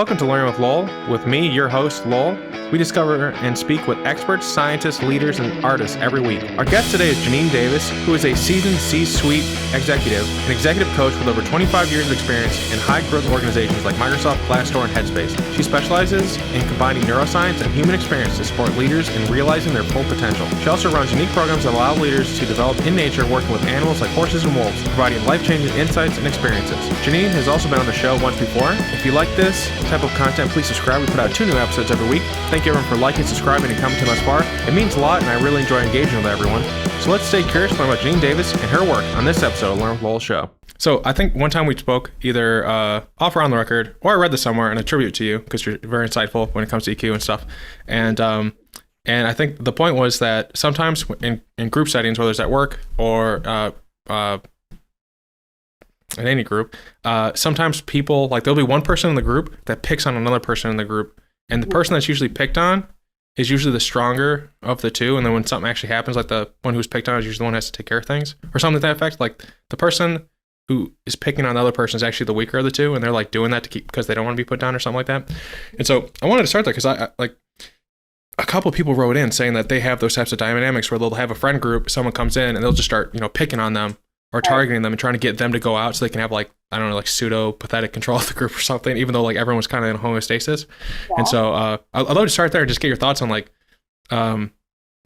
Welcome to Learning with Lowell. With me, your host, Lowell. We discover and speak with experts, scientists, leaders, and artists every week. Our guest today is Janine Davis, who is a seasoned C-suite executive, an executive coach with over 25 years of experience in high-growth organizations like Microsoft, Glassdoor, and Headspace. She specializes in combining neuroscience and human experience to support leaders in realizing their full potential. She also runs unique programs that allow leaders to develop in nature, working with animals like horses and wolves, providing life-changing insights and experiences. Janine has also been on the show once before. If you like this type of content, please subscribe. We put out 2 new episodes every week. Thank you everyone for liking, subscribing, and commenting thus far. It means a lot, and I really enjoy engaging with everyone. So let's stay curious to learn about Janine Davis and her work on this episode of Learn with Lowell Show. So I think one time we spoke either off or on the record, or I read this somewhere and I attribute it to you because you're very insightful when it comes to EQ and stuff. And I think the point was that sometimes in group settings, whether it's at work or in any group, sometimes people, like there'll be one person in the group that picks on another person in the group, and the person that's usually picked on is usually the stronger of the two, and then when something actually happens, like the one who's picked on is usually the one who has to take care of things, or something to that effect. Like the person who is picking on the other person is actually the weaker of the two, and they're like doing that to keep, because they don't want to be put down or something like that. And so I wanted to start there because I like a couple of people wrote in saying that they have those types of dynamics where they'll have a friend group, someone comes in and they'll just start, picking on them or targeting them and trying to get them to go out so they can have like, I don't know, like pseudo pathetic control of the group or something, even though like everyone was kind of in homeostasis. Yeah. And so I'd love to start there and just get your thoughts on like the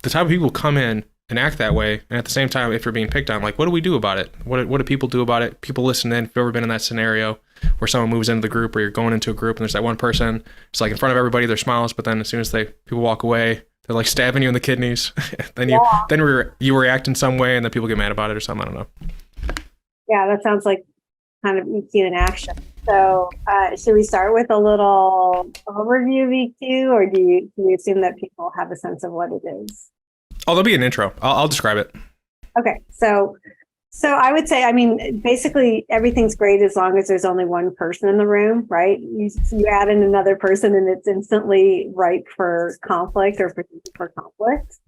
type of people who come in and act that way. And at the same time, if you're being picked on, like, what do we do about it? What do people do about it? People listen in. If you've ever been in that scenario where someone moves into the group or you're going into a group and there's that one person, it's like in front of everybody, their smiles, but then as soon as people walk away, they're like stabbing you in the kidneys. then you react in some way and then people get mad about it or something. I don't know. Yeah, that sounds like kind of EQ in action. So should we start with a little overview of EQ, or do you assume that people have a sense of what it is? Oh, there'll be an intro. I'll describe it. Okay, so I would say, basically everything's great as long as there's only one person in the room, right? You add in another person and it's instantly ripe for conflict or for conflict.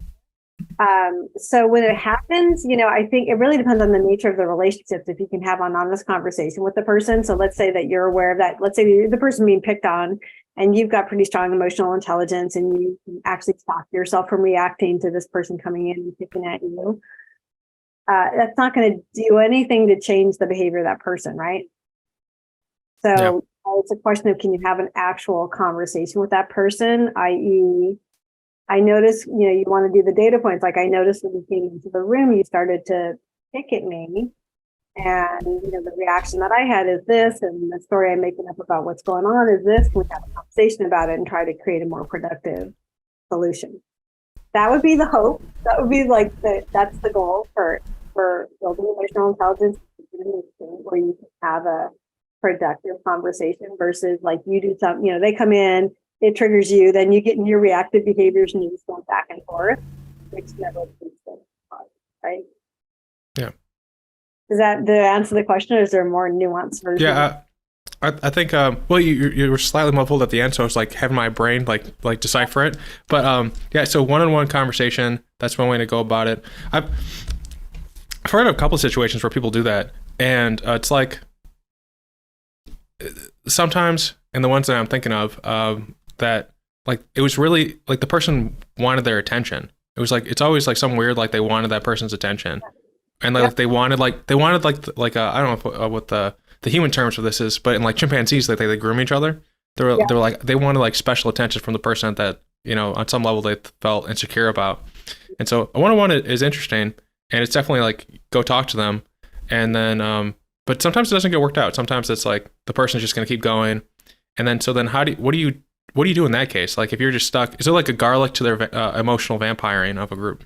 So when it happens, I think it really depends on the nature of the relationships. If you can have an honest conversation with the person. So let's say that you're aware of that. Let's say you're the person being picked on and you've got pretty strong emotional intelligence and you can actually stop yourself from reacting to this person coming in and picking at you. That's not going to do anything to change the behavior of that person, right? So It's a question of, can you have an actual conversation with that person, i.e., I noticed, you want to do the data points. Like I noticed when you came into the room, you started to pick at me. And, the reaction that I had is this, and the story I'm making up about what's going on is this. We have a conversation about it and try to create a more productive solution. That would be the hope. That would be like that's the goal for building emotional intelligence, where you can have a productive conversation versus like you do something, they come in, it triggers you, then you get in your reactive behaviors and you just go back and forth, which never leads to right? Yeah. Does that answer the question, or is there a more nuanced version? Yeah, I think you were slightly muffled at the end, so it's like having my brain like decipher it. But so one-on-one conversation, that's one way to go about it. I've heard of a couple of situations where people do that, and it's like sometimes, and the ones that I'm thinking of, that like it was really like the person wanted their attention. It was like it's always like some weird, like they wanted that person's attention, and like they wanted I don't know what the human terms for this is, but in like chimpanzees, like they groom each other. They were like they wanted like special attention from the person that on some level they felt insecure about. And so a one-on-one is interesting, and it's definitely like go talk to them, and then but sometimes it doesn't get worked out. Sometimes it's like the person's just going to keep going, and then what do you do in that case? Like if you're just stuck, is it like a garlic to their emotional vampiring of a group?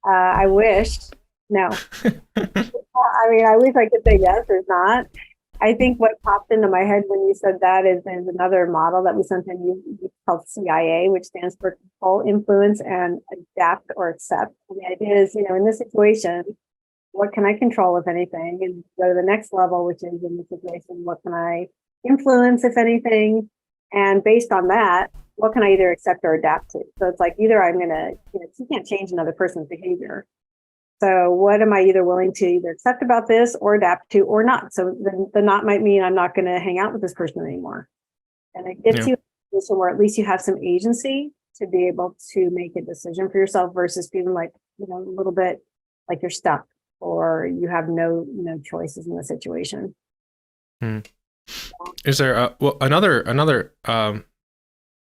I wish. No. I wish I could say yes or not. I think what popped into my head when you said that is there's another model that we sometimes use called CIA, which stands for control, influence, and adapt or accept. And the idea is, in this situation, what can I control, if anything? And go to the next level, which is in the situation, what can I influence, if anything? And based on that, what can I either accept or adapt to? So it's like either I'm going to, you can't change another person's behavior. So what am I either willing to either accept about this or adapt to or not? So the not might mean I'm not going to hang out with this person anymore. And it gets you in a position where at least you have some agency to be able to make a decision for yourself versus feeling like, a little bit like you're stuck or you have no choices in the situation. Is there another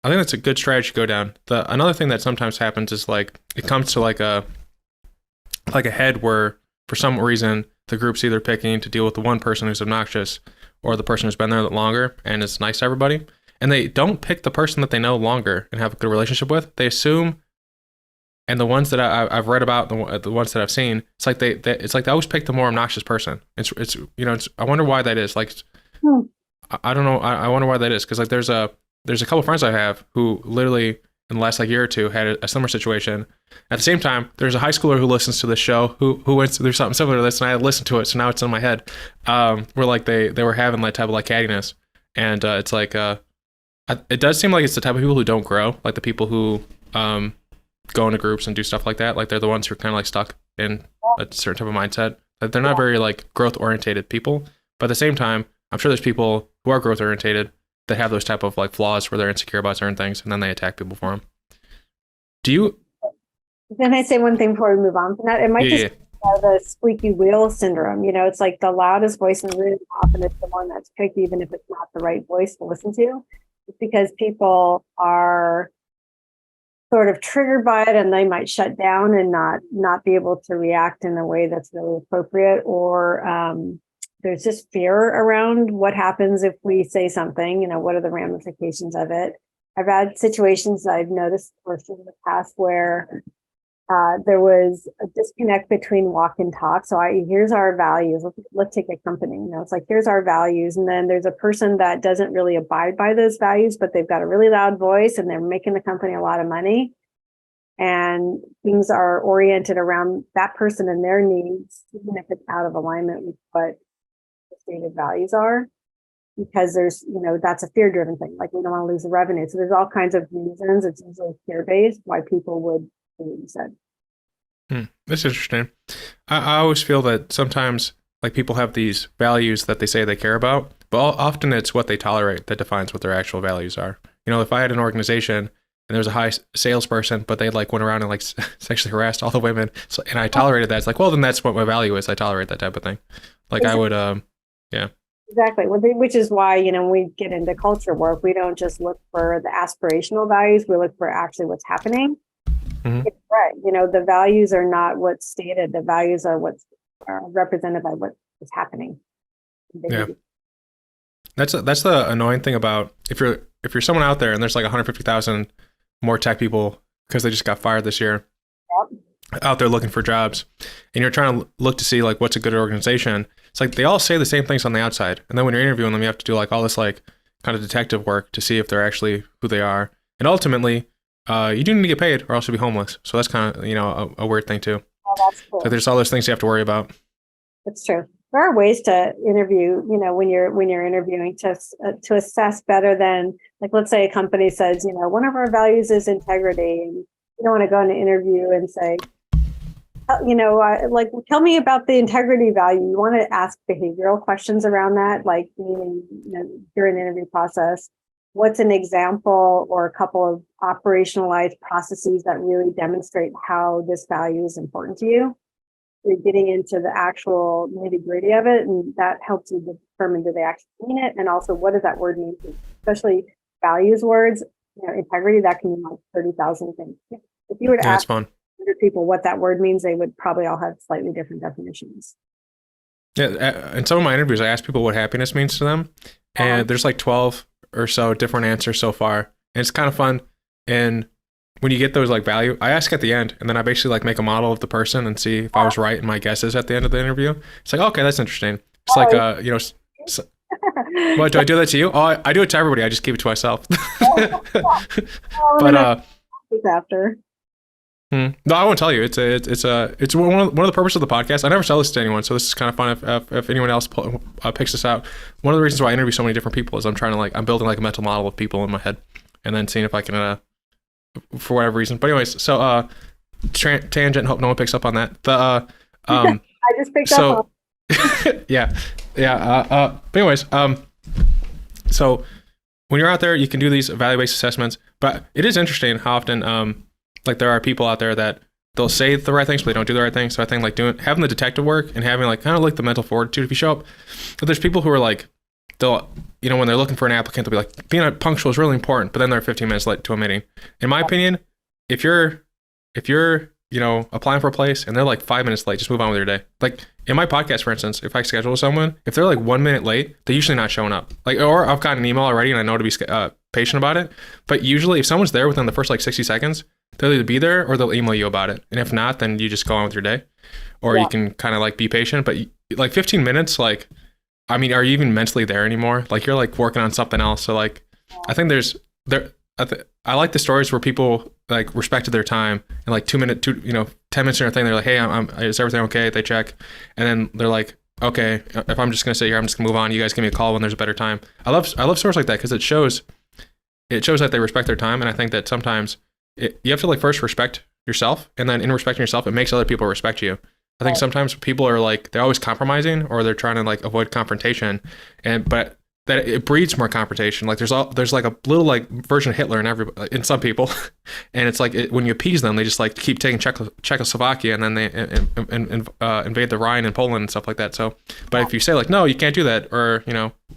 I think that's a good strategy to go down. Another thing that sometimes happens is like it comes to like a head where for some reason the group's either picking to deal with the one person who's obnoxious or the person who's been there longer and is nice to everybody, and they don't pick the person that they know longer and have a good relationship with. They assume, and the ones that I've read about, the ones that I've seen, it's like they always pick the more obnoxious person. It's I wonder why that is. Like, I don't know. I wonder why that is, because like there's a couple friends I have who literally in the last like year or two had a similar situation. At the same time, there's a high schooler who listens to this show who went through something similar to this, and I listened to it, so now it's in my head. Where like they were having that type of like cattiness, and it's like it does seem like it's the type of people who don't grow, like the people who go into groups and do stuff like that. Like they're the ones who are kind of like stuck in a certain type of mindset. Like they're not very like growth orientated people, but at the same time, I'm sure there's people who are growth orientated that have those type of like flaws where they're insecure about certain things, and then they attack people for them. Do you? Can I say one thing before we move on from that? It might be the squeaky wheel syndrome. It's like the loudest voice in the room. Often it's the one that's picked, even if it's not the right voice to listen to. It's because people are sort of triggered by it, and they might shut down and not be able to react in a way that's really appropriate, or there's just fear around what happens if we say something, what are the ramifications of it. I've had situations that I've noticed in the past where there was a disconnect between walk and talk. So here's our values. Let's take a company. It's like, here's our values. And then there's a person that doesn't really abide by those values, but they've got a really loud voice and they're making the company a lot of money. And things are oriented around that person and their needs, even if it's out of alignment with what the stated values are. Because there's, that's a fear-driven thing. Like, we don't want to lose the revenue. So there's all kinds of reasons. It's usually fear-based why people would do what you said. That's interesting. I always feel that sometimes like people have these values that they say they care about, but often it's what they tolerate that defines what their actual values are. If I had an organization and there was a high salesperson, but they like went around and like sexually harassed all the women, and I tolerated that, it's like, well, then that's what my value is. I tolerate that type of thing. Like I would, yeah. Exactly. Which is why, when we get into culture work, we don't just look for the aspirational values. We look for actually what's happening. Mm-hmm. It's right. The values are not what's stated. The values are what's represented by what is happening. Yeah. That's the annoying thing about if you're someone out there and there's like 150,000 more tech people because they just got fired this year, out there looking for jobs, and you're trying to look to see like what's a good organization. It's like they all say the same things on the outside, and then when you're interviewing them, you have to do like all this like kind of detective work to see if they're actually who they are. And ultimately, you do need to get paid, or else you'll be homeless. So that's kind of a weird thing too. Oh, that's cool. So there's all those things you have to worry about. That's true. There are ways to interview, when you're interviewing to assess better than, like, let's say a company says, one of our values is integrity, and you don't want to go in an interview and say, like, tell me about the integrity value. You want to ask behavioral questions around that, like, meaning, during the interview process, what's an example or a couple of operationalized processes that really demonstrate how this value is important to you? You're getting into the actual nitty gritty of it, and that helps you determine, do they actually mean it? And also, what does that word mean? Especially values words, integrity, that can mean like 30,000 things. If you were to ask 100 people what that word means, they would probably all have slightly different definitions. Yeah, in some of my interviews, I ask people what happiness means to them, and there's like 12 or so different answers so far, and it's kind of fun. And when you get those like value, I ask at the end, and then I basically like make a model of the person and see if I was right in my guesses at the end of the interview. It's like, okay, that's interesting. It's like, what, do I do that to you? Oh, I do it to everybody. I just keep it to myself. But after. No, I won't tell you. It's one of the purposes of the podcast. I never sell this to anyone, so this is kind of fun if anyone else picks this out. One of the reasons why I interview so many different people is I'm building like a mental model of people in my head, and then seeing if I can for whatever reason. But anyways, so tangent. Hope no one picks up on that. I just picked up on. yeah. But anyways, so when you're out there, you can do these value-based assessments, but it is interesting how often, like there are people out there that they'll say the right things, but they don't do the right things. So I think like having the detective work and having like kind of like the mental fortitude, if you show up, but there's people who are like, they'll, when they're looking for an applicant, they'll be like, being punctual is really important, but then they're 15 minutes late to a meeting. In my opinion, if you're, applying for a place and they're like 5 minutes late, just move on with your day. Like in my podcast, for instance, if I schedule someone, if they're like 1 minute late, they're usually not showing up. Like, or I've gotten an email already and I know to be patient about it. But usually if someone's there within the first like 60 seconds, they'll either be there or they'll email you about it. And if not, then you just go on with your day, or you can kind of like be patient. But like 15 minutes, like, I mean, are you even mentally there anymore? Like you're like working on something else. So like, I think I like the stories where people like respected their time and like 10 minutes in their thing. They're like, hey, is everything okay? They check. And then they're like, okay, if I'm just going to sit here, I'm just gonna move on. You guys give me a call when there's a better time. I love stories like that because it shows that they respect their time. And I think that sometimes you have to like first respect yourself. And then in respecting yourself, it makes other people respect you. I think sometimes people are like, they're always compromising or they're trying to like avoid confrontation. But that it breeds more confrontation. Like there's like a little like version of Hitler in some people, and it's like when you appease them, they just like keep taking Czechoslovakia, and then they invade the Rhine and Poland and stuff like that. So, but if you say like, no, you can't do that, or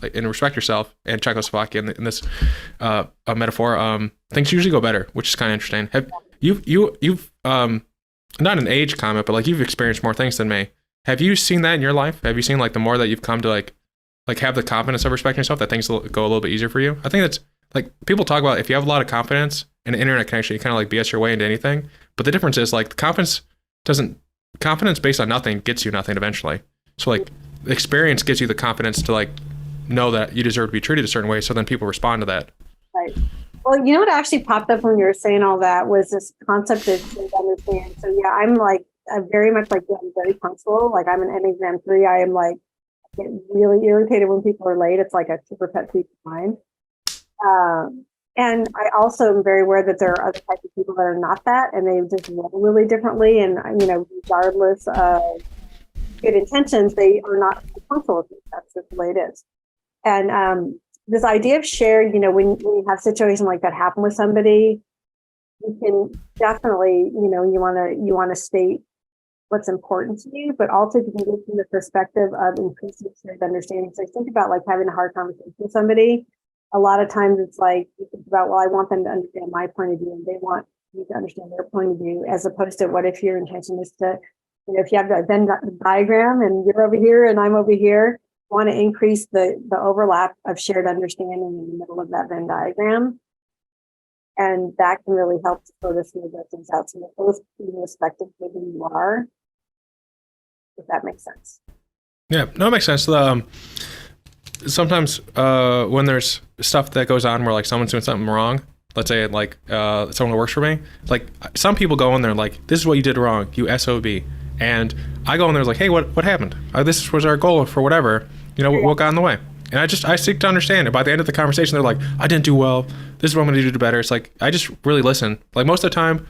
like, and respect yourself and Czechoslovakia in this a metaphor, things usually go better, which is kind of interesting. Have you've not an age comment, but like you've experienced more things than me. Have you seen that in your life? Have you seen like the more that you've come to like have the confidence of respecting yourself, that things will go a little bit easier for you? I think that's like people talk about if you have a lot of confidence and an internet connection, you kind of like BS your way into anything. But the difference is like confidence based on nothing gets you nothing eventually. So like experience gives you the confidence to like know that you deserve to be treated a certain way. So then people respond to that. Right. Well, what actually popped up when you were saying all that was this concept of understand. So yeah, I'm very much like I'm very punctual. Like I'm an Enneagram 3. I am like, get really irritated when people are late. It's like a super pet peeve of mine. And I also am very aware that there are other types of people that are not that, and they just roll really differently. And, regardless of good intentions, they are not punctual. That's just the way it is. And this idea of shared, when you have situations like that happen with somebody, you can definitely, you want to state what's important to you, but also to do it from the perspective of increasing shared understanding. So think about like having a hard conversation with somebody. A lot of times it's like you think about, well, I want them to understand my point of view, and they want you to understand their point of view, as opposed to what if your intention is to, if you have the Venn diagram and you're over here and I'm over here, want to increase the overlap of shared understanding in the middle of that Venn diagram. And that can really help to sort of smooth those things out. So you're both being respectful of who you are, if that makes sense. Yeah, no, it makes sense. Sometimes when there's stuff that goes on where like someone's doing something wrong, let's say like someone who works for me, like some people go in there like, this is what you did wrong, you SOB. And I go in there like, hey, what happened? This was our goal for whatever, what got in the way? And I seek to understand. And by the end of the conversation, they're like, I didn't do well. This is what I'm going to do better. It's like, I just really listen. Like most of the time,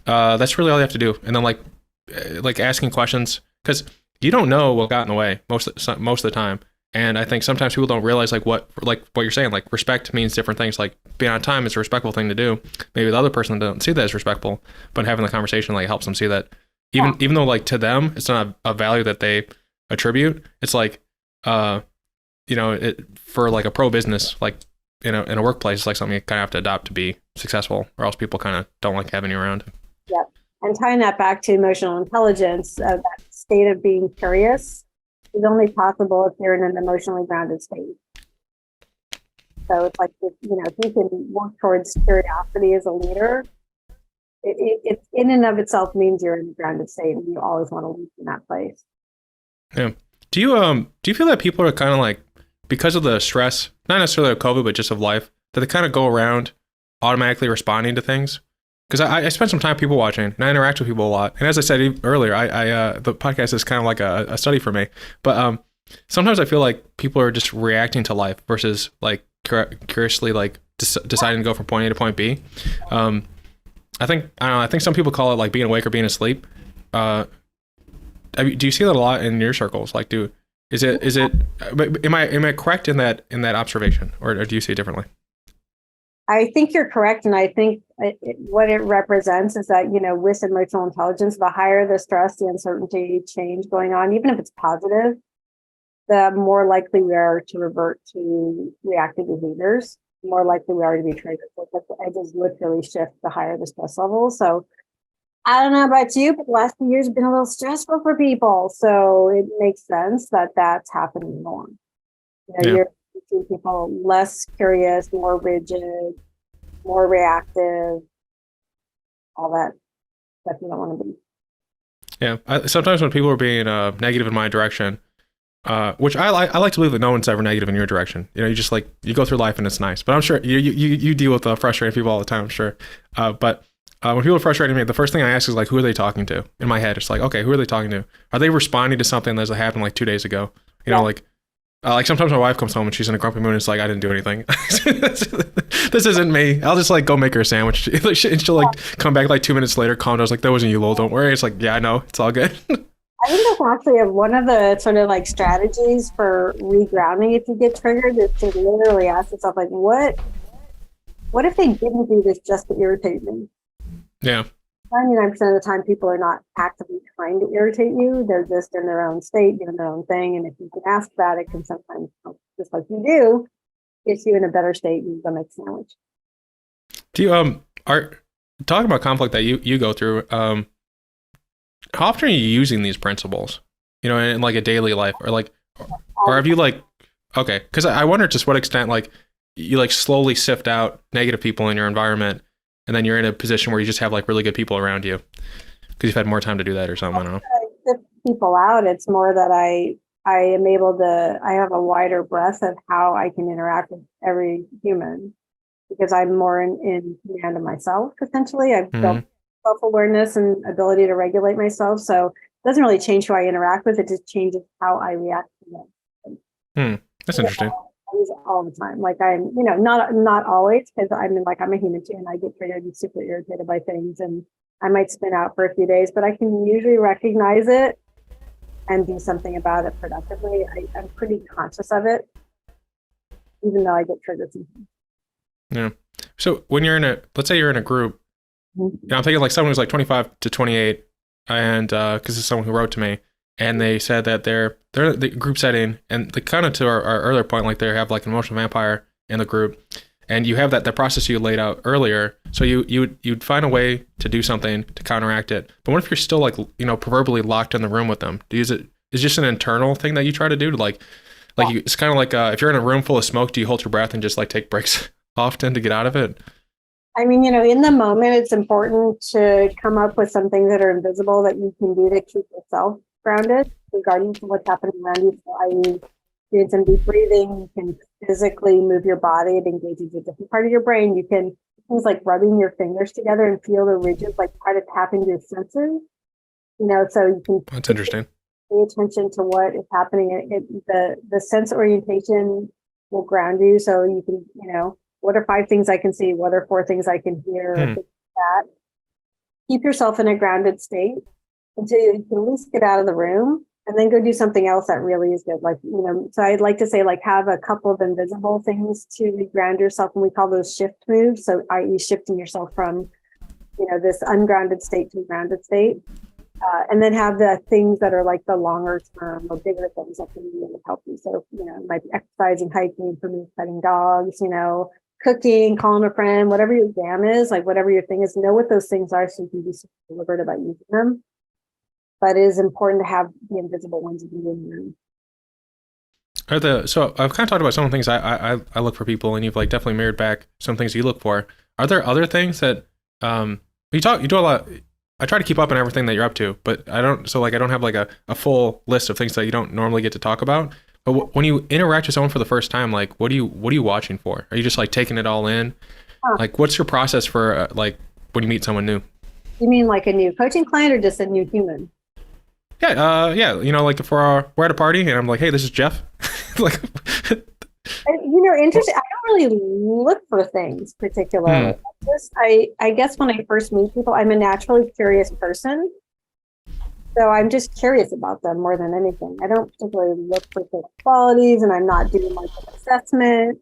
that's really all you have to do. And then like asking questions, because you don't know what got in the way most of the time. And I think sometimes people don't realize like what you're saying, like respect means different things. Like being on time is a respectful thing to do. Maybe the other person doesn't see that as respectful, but having the conversation like helps them see that even though like to them, it's not a value that they attribute. It's like, for like a pro business, like in a workplace, it's like something you kind of have to adopt to be successful, or else people kind of don't like having you around. Yep. And tying that back to emotional intelligence, that state of being curious is only possible if you're in an emotionally grounded state. So it's like, if you can work towards curiosity as a leader, it in and of itself means you're in a grounded state, and you always want to lead in that place. Yeah. Do you feel that people are kind of like, because of the stress, not necessarily of COVID, but just of life, that they kind of go around automatically responding to things? Because I spend some time people watching, and I interact with people a lot. And as I said earlier, I the podcast is kind of like a study for me. But sometimes I feel like people are just reacting to life versus like curiously like deciding to go from point A to point B. I think some people call it like being awake or being asleep. Do you see that a lot in your circles? Like, am I correct in that observation, or do you see it differently? I think you're correct. And I think what it represents is that, with emotional intelligence, the higher the stress, the uncertainty, change going on, even if it's positive, the more likely we are to revert to reactive behaviors, the more likely we are to be triggered. So the edges literally shift the higher the stress level. So I don't know about you, but the last few years have been a little stressful for people. So it makes sense that that's happening more. You're seeing people less curious, more rigid, more reactive, all that stuff you don't want to be. Yeah. Sometimes when people are being negative in my direction, which I like to believe that no one's ever negative in your direction. You just you go through life and it's nice. But I'm sure you deal with frustrating people all the time, I'm sure. But when people are frustrating me, the first thing I ask is who are they talking to? In my head, it's okay, who are they talking to? Are they responding to something that happened 2 days ago? Sometimes my wife comes home and she's in a grumpy mood and it's I didn't do anything. This isn't me. I'll just go make her a sandwich. And she'll come back 2 minutes later, calm down. That wasn't you, Lowell. Don't worry. It's yeah, I know. It's all good. I think that's actually one of the sort of strategies for regrounding if you get triggered is to literally ask yourself what if they didn't do this just to irritate me? Yeah. 99% of the time, people are not actively trying to irritate you. They're just in their own state, doing their own thing. And if you can ask that, it can sometimes help, just like you do, gets you in a better state and go make a sandwich. Do you are talking about conflict that you go through? How often are you using these principles? In a daily life, or have you okay? Because I wonder just what extent you slowly sift out negative people in your environment. And then you're in a position where you just have really good people around you because you've had more time to do that or something. I don't know. I sift people out. It's more that I am able to, I have a wider breadth of how I can interact with every human because I'm more in command of myself, essentially. I've built self-awareness and ability to regulate myself. So it doesn't really change who I interact with. It just changes how I react to them. That's interesting. All the time. I'm, not always, because I'm a human too, and I get triggered and super irritated by things, and I might spin out for a few days, but I can usually recognize it and do something about it productively. I'm pretty conscious of it, even though I get triggered sometimes. Yeah. So when you're let's say you're in a group, I'm thinking someone who's 25 to 28, and because it's someone who wrote to me, and they said that they're the group setting, and kind of to our earlier point, they have an emotional vampire in the group, and you have that process you laid out earlier. So you'd find a way to do something to counteract it. But what if you're still proverbially locked in the room with them? Is it just an internal thing that you try to do to it's kind of if you're in a room full of smoke, do you hold your breath and just take breaks often to get out of it? I mean, in the moment, it's important to come up with some things that are invisible that you can do to keep yourself grounded, regardless of what's happening around you. So I doing some deep breathing. You can physically move your body. It engages a different part of your brain. You can things like rubbing your fingers together and feel the ridges, try to tap into your senses. So you can. That's interesting. Pay attention to what is happening. The sense orientation will ground you. So you can, what are 5 things I can see? What are 4 things I can hear? Things like that. Keep yourself in a grounded state until you can at least get out of the room and then go do something else that really is good. So I'd like to say have a couple of invisible things to ground yourself. And we call those shift moves. So i.e. shifting yourself from, this ungrounded state to a grounded state. And then have the things that are the longer term or bigger things that can really help you. So, it might be exercising, hiking, for me, petting dogs, cooking, calling a friend, whatever your jam is, whatever your thing is, know what those things are so you can be super deliberate about using them. But it is important to have the invisible ones you can do in the room. So I've kind of talked about some of the things I look for people, and you've definitely mirrored back some things you look for. Are there other things that you do a lot? I try to keep up on everything that you're up to, but I don't. So I don't have a full list of things that you don't normally get to talk about. But when you interact with someone for the first time, what are you watching for? Are you just taking it all in? What's your process for when you meet someone new? You mean a new coaching client or just a new human? Yeah, if we're at a party and I'm hey, this is Jeff. Interesting. I don't really look for things particularly. I guess when I first meet people, I'm a naturally curious person. So I'm just curious about them more than anything. I don't particularly look for their qualities, and I'm not doing an assessment.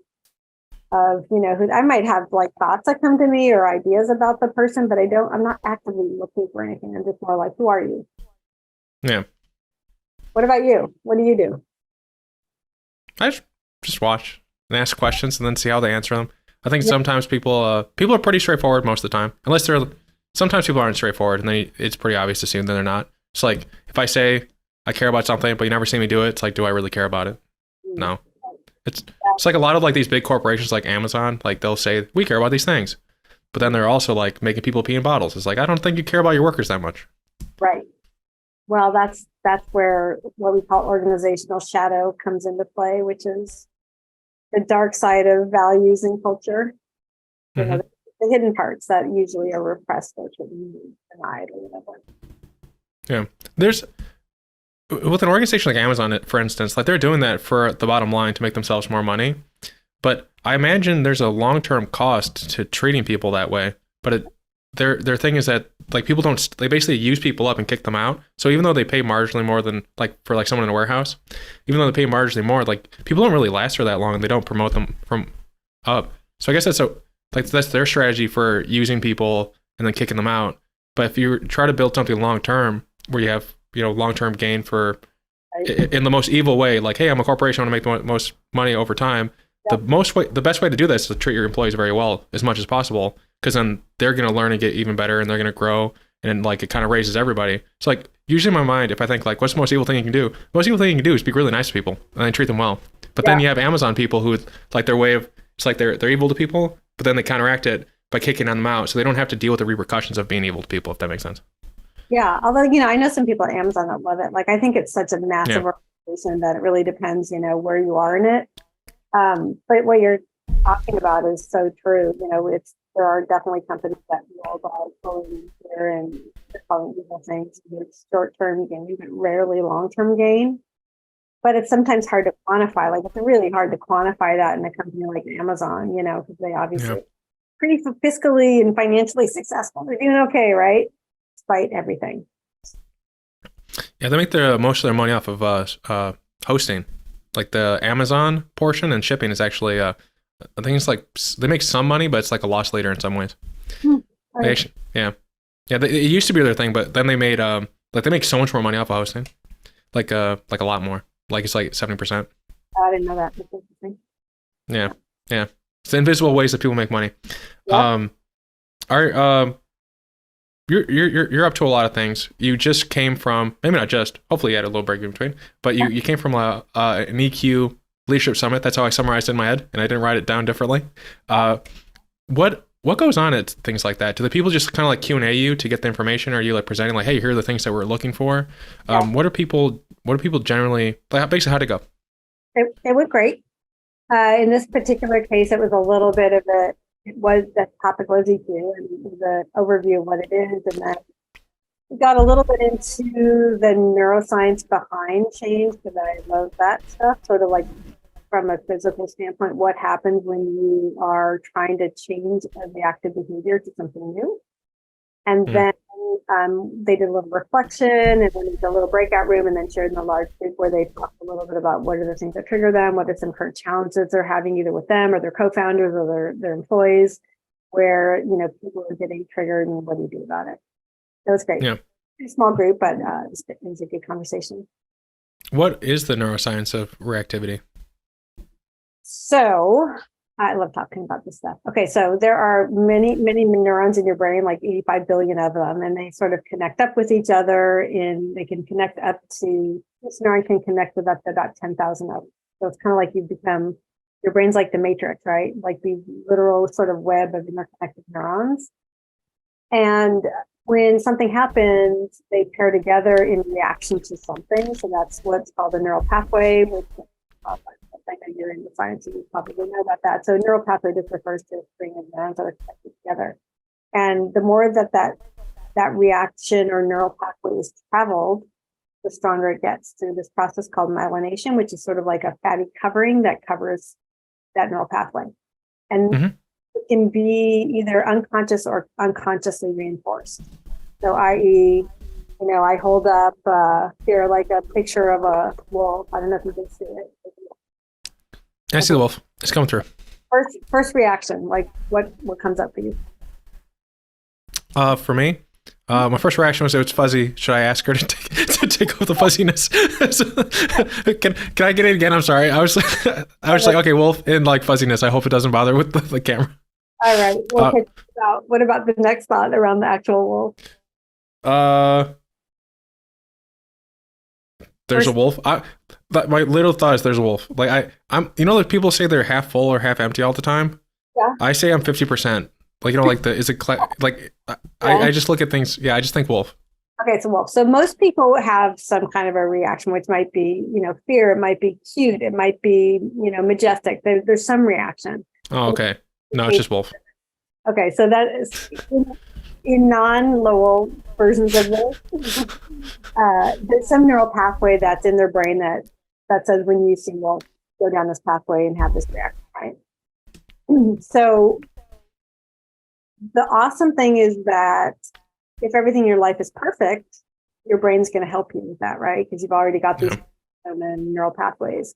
of, who I might have like thoughts that come to me or ideas about the person, but I'm not actively looking for anything. I'm just more like, who are you? Yeah. What about you? What do you do? I just watch and ask questions and then see how they answer them. I think sometimes people are pretty straightforward most of the time, sometimes people aren't straightforward, and then it's pretty obvious to see them that they're not. It's like, if I say I care about something, but you never see me do it, it's like, do I really care about it? No. It's like a lot of like these big corporations like Amazon, like they'll say, we care about these things. But then they're also like making people pee in bottles. It's like, I don't think you care about your workers that much. Right. Well, that's where what we call organizational shadow comes into play, which is the dark side of values and culture. Mm-hmm. The hidden parts that usually are repressed or denied or whatever. Yeah. There's, with an organization like Amazon, for instance, like they're doing that for the bottom line to make themselves more money. But I imagine there's a long-term cost to treating people that way. But their thing is that like people they basically use people up and kick them out. So even though they pay marginally more than like for like someone in a warehouse, even though they pay marginally more, like people don't really last for that long and they don't promote them from up. So I guess that's their strategy for using people and then kicking them out. But if you try to build something long-term where you have, long-term gain for in the most evil way, like, hey, I'm a corporation, I want to make the most money over time. Yep. The best way to do this is to treat your employees very well as much as possible, because then they're going to learn and get even better and they're going to grow, and like it kind of raises everybody. It's like usually in my mind, if I think like, what's the most evil thing you can do? The most evil thing you can do is be really nice to people and then treat them well. But then you have Amazon people who like their way of, it's like they're evil to people, but then they counteract it by kicking them out, so they don't have to deal with the repercussions of being evil to people, if that makes sense. Yeah, although I know some people at Amazon that love it. Like I think it's such a massive organization that it really depends, where you are in it. But what you're talking about is so true. There are definitely companies that will buy fully here and calling evil things. It's short-term gain, but rarely long-term gain. But it's sometimes hard to quantify. Like it's really hard to quantify that in a company like Amazon, because they obviously pretty fiscally and financially successful. They're doing okay, right? Despite everything. Yeah, they make most of their money off of hosting. Like the Amazon portion and shipping is actually, I think it's like they make some money, but it's like a loss leader in some ways. It used to be their thing, but then they made like they make so much more money off of hosting, like a lot more. Like it's like 70%. I didn't know that. That's interesting. Yeah. It's the invisible ways that people make money. Yep. You're up to a lot of things. You just came from, maybe not just, hopefully you had a little break in between, but you came from an EQ leadership summit. That's how I summarized it in my head, and I didn't write it down differently. What goes on at things like that? Do the people just kind of like Q&A you to get the information? Or are you like presenting like, hey, here are the things that we're looking for? What are people generally, like basically how'd it go? It went great. In this particular case, it was a little bit of the topic was EQ and the overview of what it is. And then we got a little bit into the neuroscience behind change, because I love that stuff, sort of like from a physical standpoint, what happens when you are trying to change a reactive behavior to something new. And then they did a little reflection, and then did a little breakout room, and then shared in a large group where they talked a little bit about what are the things that trigger them, what are some current challenges they're having either with them or their co-founders or their employees, where people are getting triggered, and what do you do about it? It was great. Yeah. A small group, but it was a good conversation. What is the neuroscience of reactivity? So I love talking about this stuff. Okay, so there are many, many neurons in your brain, like 85 billion of them, and they sort of connect up with each other. They can connect up to, this neuron can connect with up to about 10,000 of them. So it's kind of like your brain's like the matrix, right? Like the literal sort of web of interconnected neurons. And when something happens, they pair together in reaction to something. So that's what's called a neural pathway, which I know you're in the science, and you probably know about that. So neural pathway just refers to a string of neurons that are connected together. And the more that reaction or neural pathway is traveled, the stronger it gets through this process called myelination, which is sort of like a fatty covering that covers that neural pathway. And it can be either unconscious or unconsciously reinforced. So i.e., I hold up here like a picture of a wolf. I don't know if you can see it. I see the wolf. It's coming through. first reaction, like what comes up for you? For me, my first reaction was, it's fuzzy. Should I ask her to take off the fuzziness? Can I get it again? I'm sorry. I was like, okay, wolf in like fuzziness. I hope it doesn't bother with the camera. All right. Well, what about the next thought around the actual wolf? There's a wolf. My little thought is there's a wolf. Like I'm, like people say they're half full or half empty all the time. Yeah. I say I'm 50%. Like, like I just look at things. Yeah. I just think wolf. Okay. It's a wolf. So most people have some kind of a reaction, which might be, fear. It might be cute. It might be, majestic. There's some reaction. Oh, okay. No, it's just wolf. Okay. So that is in non-Lowell versions of this. There's some neural pathway that's in their brain that says when you see wolf, go down this pathway and have this reaction, right? So the awesome thing is that if everything in your life is perfect, your brain's going to help you with that, right? Because you've already got these neural pathways.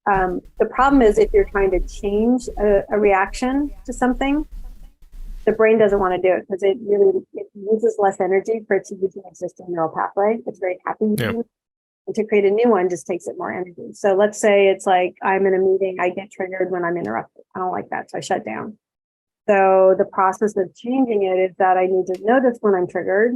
The problem is if you're trying to change a reaction to something, the brain doesn't want to do it because it uses less energy for it to use an existing neural pathway. It's very happy. And to create a new one just takes it more energy. So let's say it's like I'm in a meeting, I get triggered when I'm interrupted. I don't like that, so I shut down. So the process of changing it is that I need to notice when I'm triggered,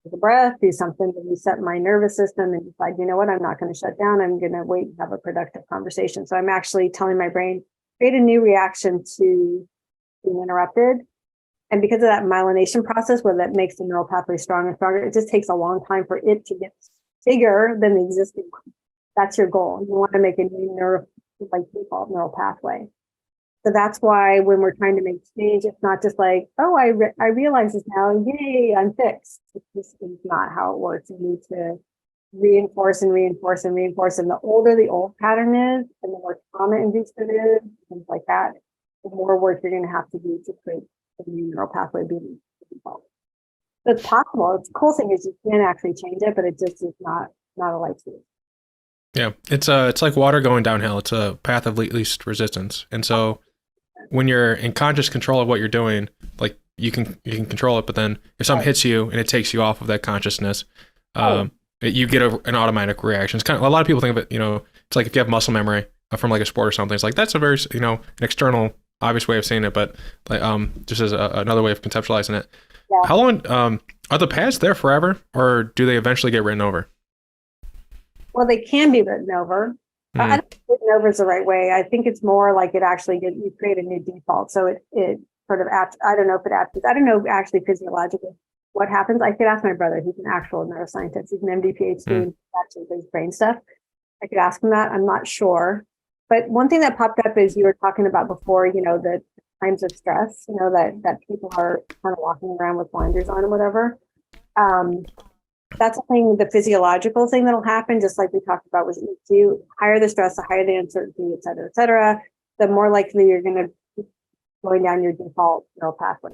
take a breath, do something to reset my nervous system and decide, you know what, I'm not going to shut down. I'm going to wait and have a productive conversation. So I'm actually telling my brain, create a new reaction to being interrupted. And because of that myelination process, where that makes the neural pathway stronger and stronger, it just takes a long time for it to get bigger than the existing one. That's your goal. You want to make a new default neural pathway. So that's why when we're trying to make change, it's not just like, oh, I realize this now, yay, I'm fixed. This is not how it works. You need to reinforce and reinforce and reinforce. And the older the old pattern is, and the more trauma-induced it is, things like that, the more work you're going to have to do to create a new neural pathway being default. So it's possible. It's the cool thing is you can actually change it, but it just is not a light switch. Yeah, it's like water going downhill. It's a path of least resistance, and so when you're in conscious control of what you're doing, like you can control it, but then if something hits you and it takes you off of that consciousness, you get an automatic reaction. It's kind of, a lot of people think of it, it's like if you have muscle memory from like a sport or something, it's like that's a very an external obvious way of seeing it, but like just as another way of conceptualizing it. Yeah. How long are the paths there forever, or do they eventually get written over? Well, they can be written over. I don't think written over is the right way. I think it's more like it actually you create a new default. So it sort of I don't know if it acts. I don't know actually physiologically what happens. I could ask my brother. He's an actual neuroscientist. He's an MD, PhD, and actually does brain stuff. I could ask him that. I'm not sure. But one thing that popped up is you were talking about before, the times of stress, that people are kind of walking around with blinders on and whatever. That's a thing, the physiological thing that'll happen, just like we talked about with EQ. Higher the stress, the higher the uncertainty, et cetera, the more likely you're going to keep going down your default neural pathway.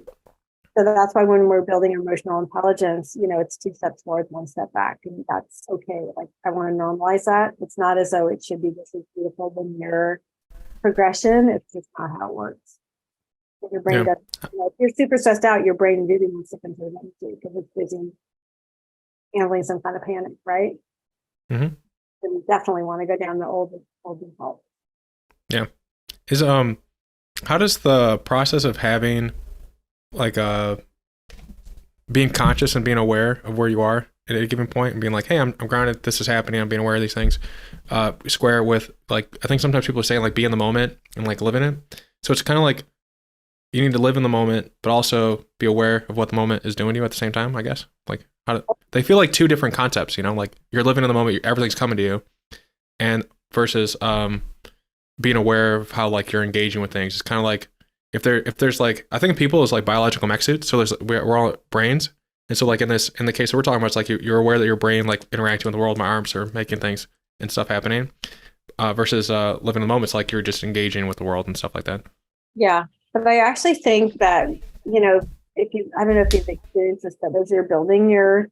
So that's why when we're building emotional intelligence, it's 2 steps forward, 1 step back, and that's okay. Like I want to normalize that. It's not as though it should be this is beautiful linear progression. It's just not how it works. Your brain does. If you're super stressed out, your brain really wants to conserve energy because it's busy handling some kind of panic, right? Mm-hmm. So you definitely want to go down the old default. Yeah. How does the process of having like being conscious and being aware of where you are at a given point and being like, hey, I'm grounded, this is happening, I'm being aware of these things, square with like, I think sometimes people are saying like be in the moment and like live in it. So it's kind of like you need to live in the moment, but also be aware of what the moment is doing to you at the same time, I guess. Like they feel like 2 different concepts, like you're living in the moment, everything's coming to you, and versus being aware of how like you're engaging with things. It's kind of like if there's like, I think people is like biological mech suits. So we're all brains. And so like in the case that we're talking about, it's like you're aware that your brain like interacting with the world, my arms are making things and stuff happening, versus living in the moment. It's like you're just engaging with the world and stuff like that. Yeah. But I actually think that, I don't know if you've experienced this, but as you're building your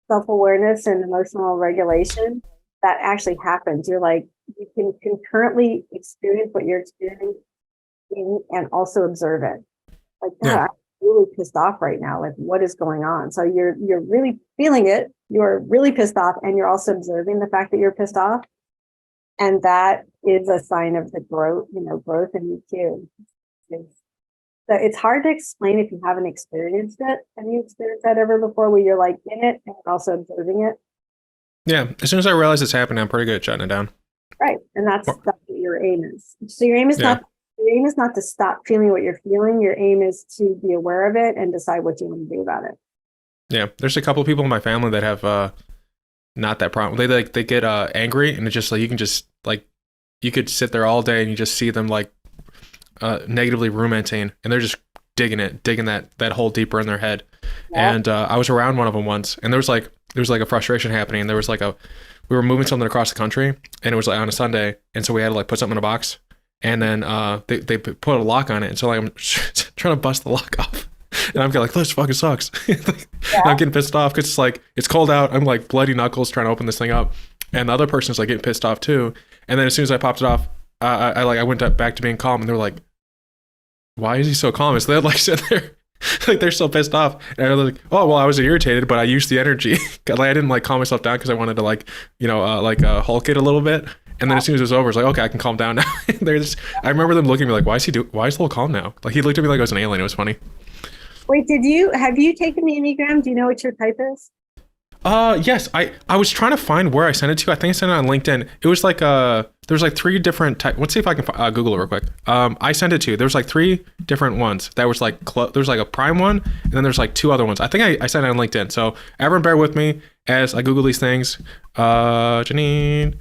self-awareness and emotional regulation, that actually happens. You're like, you can concurrently experience what you're experiencing and also observe it. Like, God, Yeah. I'm really pissed off right now. Like, what is going on? So you're really feeling it. You're really pissed off, and you're also observing the fact that you're pissed off. And that is a sign of the growth, growth in EQ. So it's hard to explain if you haven't experienced it. Have you experienced that ever before, where you're like in it and also observing it? Yeah. As soon as I realize it's happening, I'm pretty good at shutting it down. Right. And that's Or- what your aim is. So your aim is Yeah. not to stop feeling what you're feeling. Your aim is to be aware of it and decide what you want to do about it. Yeah. There's a couple of people in my family that have not that problem. They get angry, and it's just like you could sit there all day and you just see them like negatively ruminating, and they're just digging that hole deeper in their head. Yeah. And I was around one of them once, and there was like a frustration happening. There was like we were moving something across the country, and it was like on a Sunday, and so we had to like put something in a box, and then they put a lock on it, and so like I'm trying to bust the lock off. And I'm like, this fucking sucks. And I'm getting pissed off because it's cold out. I'm like bloody knuckles trying to open this thing up, and the other person's like getting pissed off too. And then as soon as I popped it off, I went back to being calm, and they were like, "Why is he so calm?" And so they like sit there, like they're so pissed off, and I was like, "Oh well, I was irritated, but I used the energy. Like I didn't like calm myself down because I wanted to Hulk it a little bit." And then as soon as it was over, it's like, okay, I can calm down now. I remember them looking at me like, why is Lowell calm now? Like he looked at me like I was an alien. It was funny. Wait, have you taken the Enneagram? Do you know what your type is? Yes. I was trying to find where I sent it to. I think I sent it on LinkedIn. It was like there's like 3 different types. Let's see if I can Google it real quick. I sent it to. There was like 3 different ones. That was like there's like a prime one, and then there's like 2 other ones. I think I sent it on LinkedIn. So everyone bear with me as I Google these things. Janine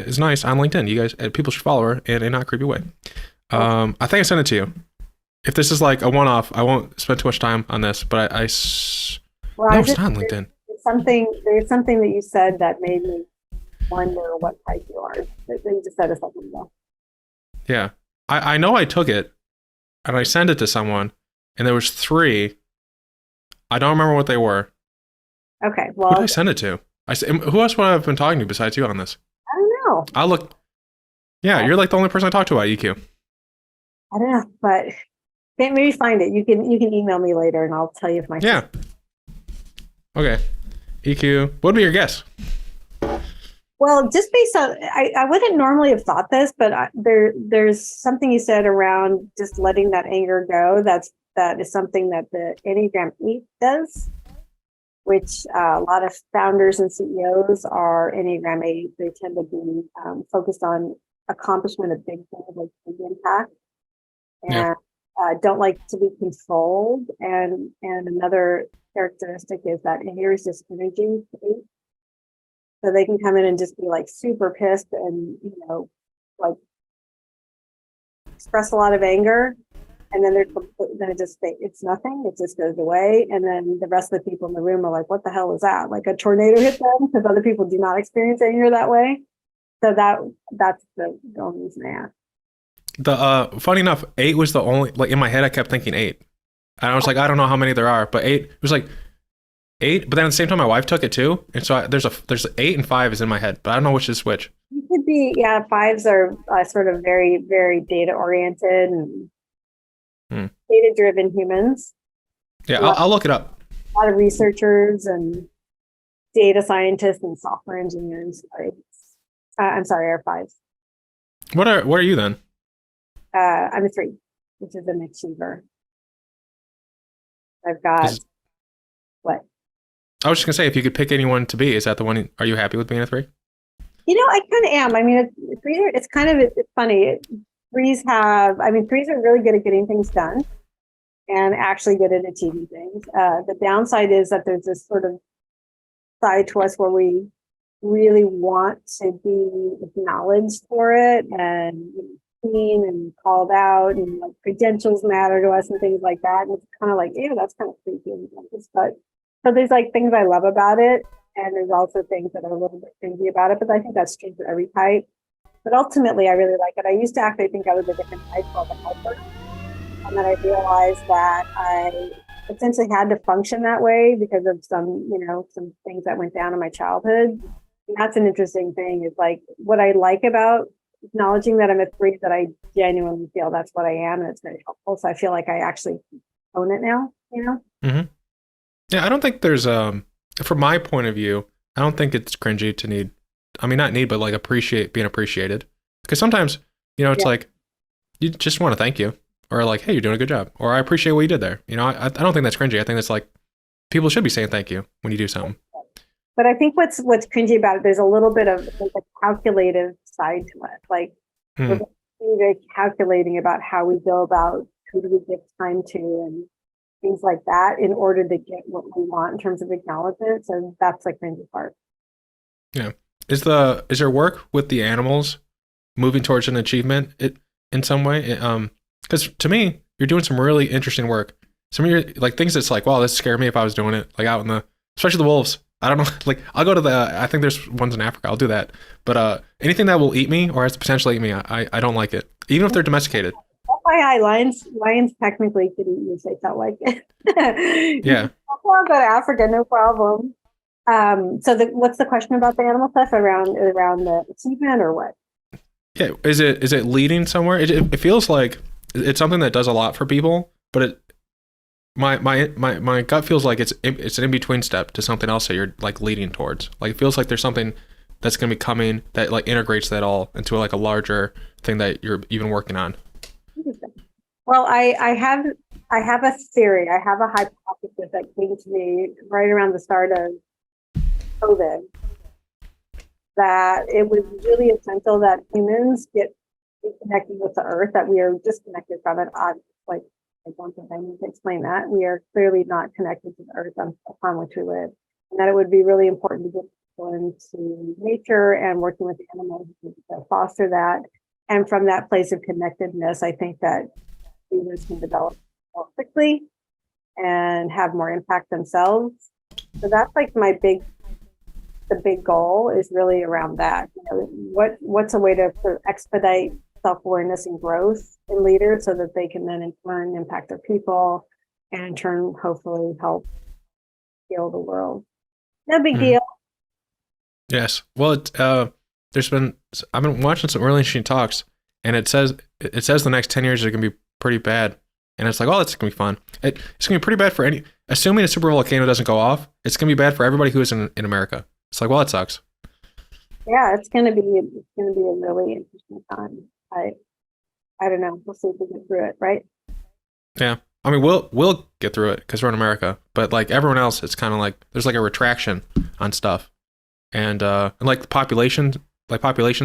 is nice on LinkedIn. You guys, people should follow her in a not creepy way. I think I sent it to you. If this is like a one-off, I won't spend too much time on this, but no, it's not on LinkedIn. There's something that you said that made me wonder what type you are. That you just said a second ago. Yeah. I know I took it and I sent it to someone, and there was 3. I don't remember what they were. Okay. Well, who did I send it to? Who else would I have been talking to besides you on this? I don't know. I'll look. Yeah, you're like the only person I talked to about EQ. I don't know, but can't maybe find it. You can email me later, and I'll tell you if my Okay. EQ. What would be your guess? Well, just based on, I wouldn't normally have thought this, but there's something you said around just letting that anger go. That is something that the Enneagram 8 does, which a lot of founders and CEOs are Enneagram 8. They tend to be focused on accomplishment of big things like big impact, and don't like to be controlled. And another characteristic is that here is just energy. So they can come in and just be like super pissed and, like express a lot of anger. And then it's nothing. It just goes away. And then the rest of the people in the room are like, what the hell is that? Like a tornado hit them, because other people do not experience anger that way. So that's the only reason I asked. Funny enough, 8 was the only, like in my head, I kept thinking 8. And I was like, I don't know how many there are, but 8, it was like 8, but then at the same time, my wife took it too. And so there's 8 and 5 is in my head, but I don't know which is which. You could be, 5s are sort of very, very data oriented and data driven humans. Yeah, I'll look it up. A lot of researchers and data scientists and software engineers are 5s. What are you then? I'm a 3, which is an achiever. I've got what? I was just gonna say, if you could pick anyone to be, is that the one? Are you happy with being a 3? I kind of am. I mean, it's kind of it's funny. 3s are really good at getting things done and actually good at achieving things. The downside is that there's this sort of side to us where we really want to be acknowledged for it and seen and called out, and like credentials matter to us and things like that. And it's kind of like, that's kind of creepy. But so there's like things I love about it, and there's also things that are a little bit crazy about it. But I think that's true for every type. But ultimately, I really like it. I used to actually think I was a different type called a helper, and then I realized that I essentially had to function that way because of some things that went down in my childhood. And that's an interesting thing. Is like what I like about acknowledging that I'm a 3, that I genuinely feel that's what I am, and it's very helpful. So I feel like I actually own it now, Mm-hmm. Yeah, I don't think there's from my point of view, I don't think it's cringy to need. I mean, not need, but like appreciate being appreciated. Because sometimes, it's like you just want to thank you, or like, hey, you're doing a good job, or I appreciate what you did there. I don't think that's cringy. I think that's like people should be saying thank you when you do something. But I think what's cringy about it, there's a little bit of like a calculative side to it. Like we're very calculating about how we go about who do we give time to and things like that in order to get what we want in terms of acknowledgement. So that's the cringy part. Yeah. Is there work with the animals moving towards an achievement in some way? Because to me, you're doing some really interesting work. Some of your like things that's like, wow, this scared me if I was doing it, like out in especially the wolves. I don't know, like I'll go to I think there's ones in Africa, I'll do that. But anything that will eat me or has the potential to eat me, I don't like it, even if they're domesticated. FYI, lions technically could eat you if they felt like it. Yeah. I'll go to Africa, no problem. So what's the question about the animal stuff around the achievement or what? Yeah, is it leading somewhere? It feels like it's something that does a lot for people, but my gut feels like it's an in-between step to something else that you're like leading towards. Like it feels like there's something that's going to be coming that like integrates that all into like a larger thing that you're even working on. Well, I have a theory. I have a hypothesis that came to me right around the start of COVID, that it was really essential that humans get connected with the earth, that we are disconnected from it. Like, I don't think I need to explain that. We are clearly not connected to the earth upon which we live. And that it would be really important to get people into nature and working with animals to foster that. And from that place of connectedness, I think that humans can develop more quickly and have more impact themselves. So that's like the big goal is really around that. What's a way to sort of expedite self-awareness and growth in leaders so that they can then in turn impact their people and in turn hopefully help heal the world. No big deal. Yes. Well, I've been watching some really interesting talks, and it says the next 10 years are going to be pretty bad. And it's like, oh, that's going to be fun. It's going to be pretty bad for assuming a super volcano doesn't go off, it's going to be bad for everybody who is in America. It's like, well, it sucks. Yeah, it's going to be a really interesting time. I don't know. We'll see if we get through it, right? Yeah. I mean, we'll get through it because we're in America, but like everyone else, it's kind of like there's like a retraction on stuff. And like populations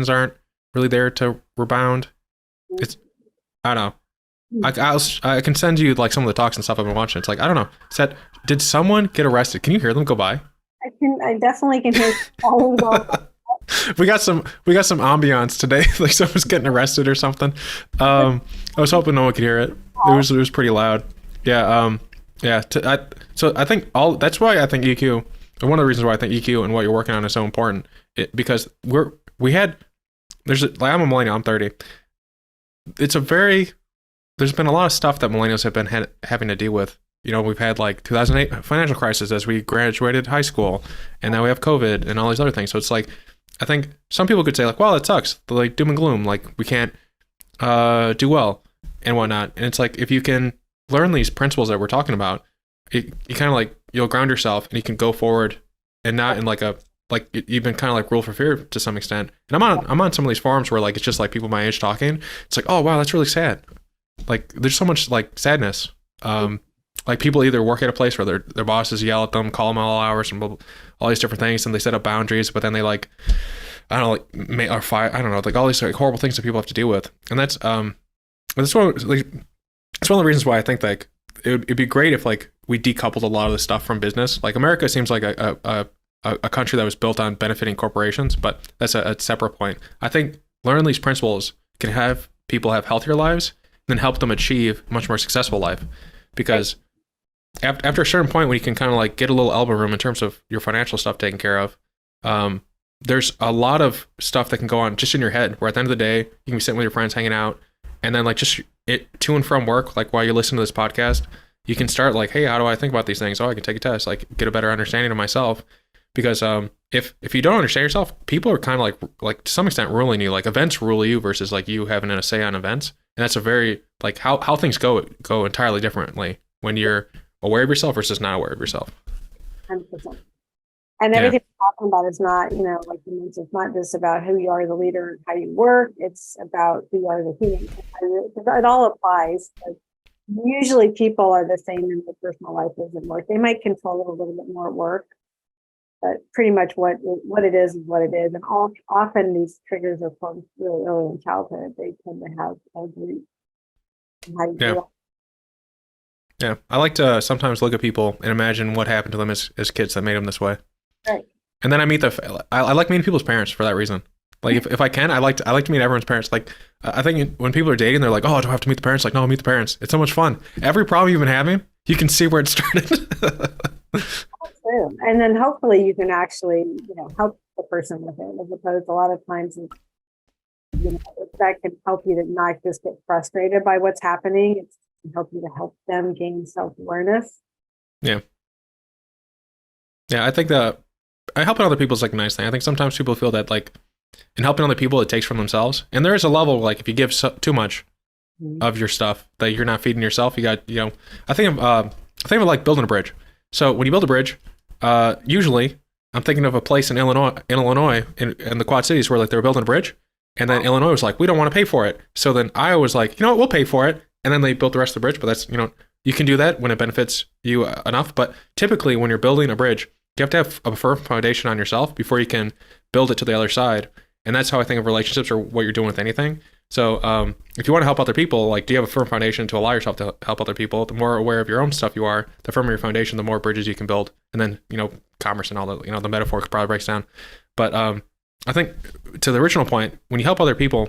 aren't really there to rebound. It's, I don't know. I can send you like some of the talks and stuff I've been watching. It's like, I don't know. Did someone get arrested? Can you hear them go by? I definitely can hear all of them. We got some ambiance today. Like someone's getting arrested or something. I was hoping no one could hear it. It was pretty loud. Yeah. So I think that's why I think EQ. And one of the reasons why I think EQ and what you're working on is so important, because I'm a millennial, I'm 30. There's been a lot of stuff that millennials have been having to deal with. We've had like 2008 financial crisis as we graduated high school, and now we have COVID and all these other things. So it's like, I think some people could say like, well, it sucks. They're like doom and gloom, like we can't do well and whatnot. And it's like, if you can learn these principles that we're talking about, you kind of like, you'll ground yourself and you can go forward and not in like you've been kind of like rule for fear to some extent. And I'm on some of these forums where like, it's just like people my age talking. It's like, oh wow, that's really sad. Like there's so much like sadness. Like people either work at a place where their bosses yell at them, call them all hours and all these different things. And they set up boundaries, but then they like, I don't know, like or fire, I don't know, like all these like horrible things that people have to deal with. And that's one of the reasons why I think like it'd be great if like we decoupled a lot of the stuff from business. Like America seems like a country that was built on benefiting corporations, but that's a separate point. I think learning these principles can have people have healthier lives and then help them achieve a much more successful life. Because after a certain point when you can kind of like get a little elbow room in terms of your financial stuff taken care of, there's a lot of stuff that can go on just in your head, where at the end of the day, you can be sitting with your friends hanging out, and then like just to and from work, like while you're listening to this podcast, you can start like, hey, how do I think about these things? Oh, I can take a test, like get a better understanding of myself. Because if you don't understand yourself, people are kind of like to some extent ruling you. Like events rule you versus like you having a say on events. And that's a very like how things go entirely differently when you're aware of yourself versus not aware of yourself. 100%. And everything we're talking about is not, like you mentioned, it's not just about who you are as a leader and how you work. It's about who you are as a human. It all applies. Like, usually people are the same in their personal life as in work. They might control it a little bit more at work, but pretty much what it is what it is. And often these triggers are formed really early in childhood. They tend to have how you do it. Yeah, I like to sometimes look at people and imagine what happened to them as kids that made them this way. Right. And then I like meeting people's parents for that reason. Like if I can, I like to meet everyone's parents. Like I think when people are dating, they're like, oh, do I have to meet the parents? Like, no, meet the parents. It's so much fun. Every problem you've been having, you can see where it started. True. And then hopefully you can actually, help the person with it, as opposed to a lot of times, that can help you to not just get frustrated by what's happening. It's help you to help them gain self-awareness. Yeah, I think that helping other people is like a nice thing. I think sometimes people feel that like in helping other people, it takes from themselves. And there is a level like if you give too much of your stuff that you're not feeding yourself, you got I think of like building a bridge. So when you build a bridge, usually I'm thinking of a place in Illinois in the Quad Cities where like they were building a bridge, and then Illinois was like, we don't want to pay for it. So then Iowa was like, we'll pay for it. And then they built the rest of the bridge, but that's, you can do that when it benefits you enough. But typically when you're building a bridge, you have to have a firm foundation on yourself before you can build it to the other side. And that's how I think of relationships or what you're doing with anything. So if you want to help other people, like, do you have a firm foundation to allow yourself to help other people? The more aware of your own stuff you are, the firmer your foundation, the more bridges you can build. And then, commerce and all the, the metaphor probably breaks down. But I think to the original point, when you help other people,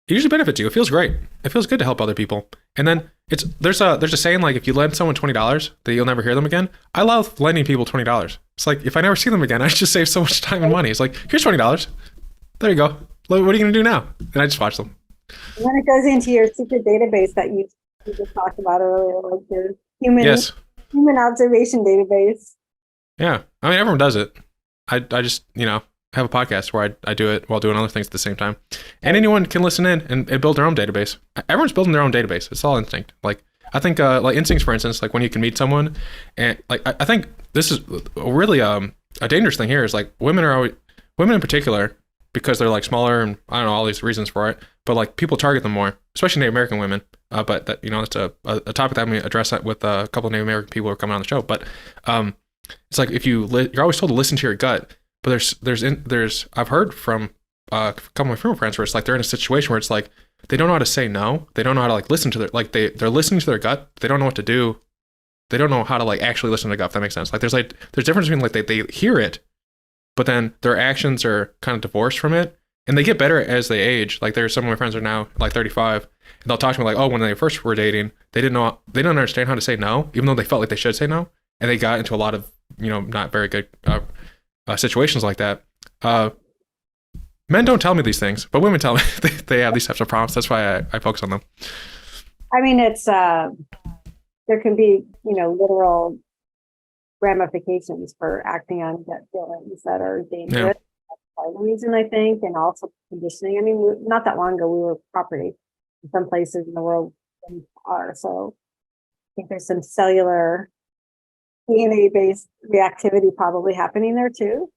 it usually benefits you. It feels great. It feels good to help other people. And then there's a saying like if you lend someone $20 that you'll never hear them again. I love lending people $20. It's like if I never see them again, I just save so much time and money. It's like, here's $20. There you go. What are you gonna do now? And I just watch them. And then it goes into your secret database that you just talked about earlier, like your human observation database. Yeah, I mean everyone does it. I just have a podcast where I do it while doing other things at the same time. And anyone can listen in and build their own database. Everyone's building their own database. It's all instinct. Like, I think, like instincts, for instance, like when you can meet someone and like, I think this is really a dangerous thing here is like women in particular, because they're like smaller and I don't know, all these reasons for it, but like people target them more, especially Native American women. But that, that's a topic that I'm going to address that with a couple of Native American people who are coming on the show. But it's like if you're always told to listen to your gut. But there's I've heard from a couple of my female friends where it's like they're in a situation where it's like they don't know how to say no. They don't know how to like listen to they're listening to their gut. They don't know what to do. They don't know how to like actually listen to their gut, if that makes sense. Like there's difference between like they hear it, but then their actions are kind of divorced from it. And they get better as they age. Like there's some of my friends are now like 35 and they'll talk to me like, oh, when they first were dating, they didn't understand how to say no, even though they felt like they should say no. And they got into a lot of, not very good situations like that. Men don't tell me these things, but women tell me they have these types of problems. That's why I focus on them. I mean, it's there can be literal ramifications for acting on gut feelings that are dangerous. Yeah. That's part of the reason, I think, and also conditioning. I mean, not that long ago we were property in some places in the world are. So I think there's some cellular DNA-based reactivity probably happening there too.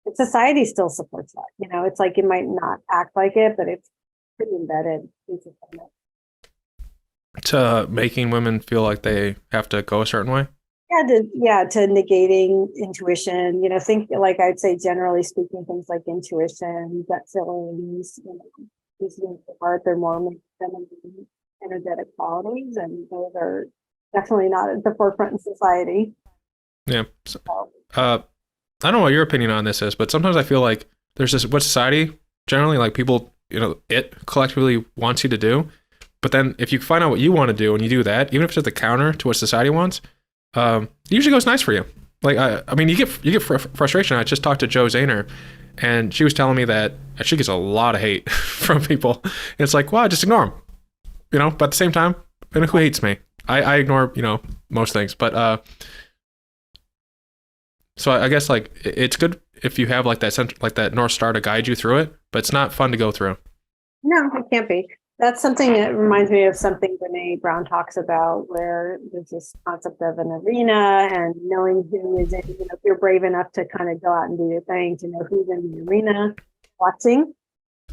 But society still supports that. It's like it might not act like it, but it's pretty embedded. To making women feel like they have to go a certain way? To negating intuition. Think like I'd say generally speaking, things like intuition, gut feelings, these things are they're more feminine, energetic qualities, and those are definitely not at the forefront in society. Yeah. I don't know what your opinion on this is, but sometimes I feel like there's this, what society generally, like people, it collectively wants you to do. But then if you find out what you want to do and you do that, even if it's at the counter to what society wants, it usually goes nice for you. Like, I mean, you get frustration. I just talked to Jo Zahner and she was telling me that she gets a lot of hate from people. And it's like, well, just ignore them, but at the same time, who hates me? I ignore, most things, but So I guess like it's good if you have like that like that North Star to guide you through it, but it's not fun to go through. No, it can't be. That's something that reminds me of something Brene Brown talks about, where there's this concept of an arena and knowing who is in, if you're brave enough to kind of go out and do your thing, to know who's in the arena watching,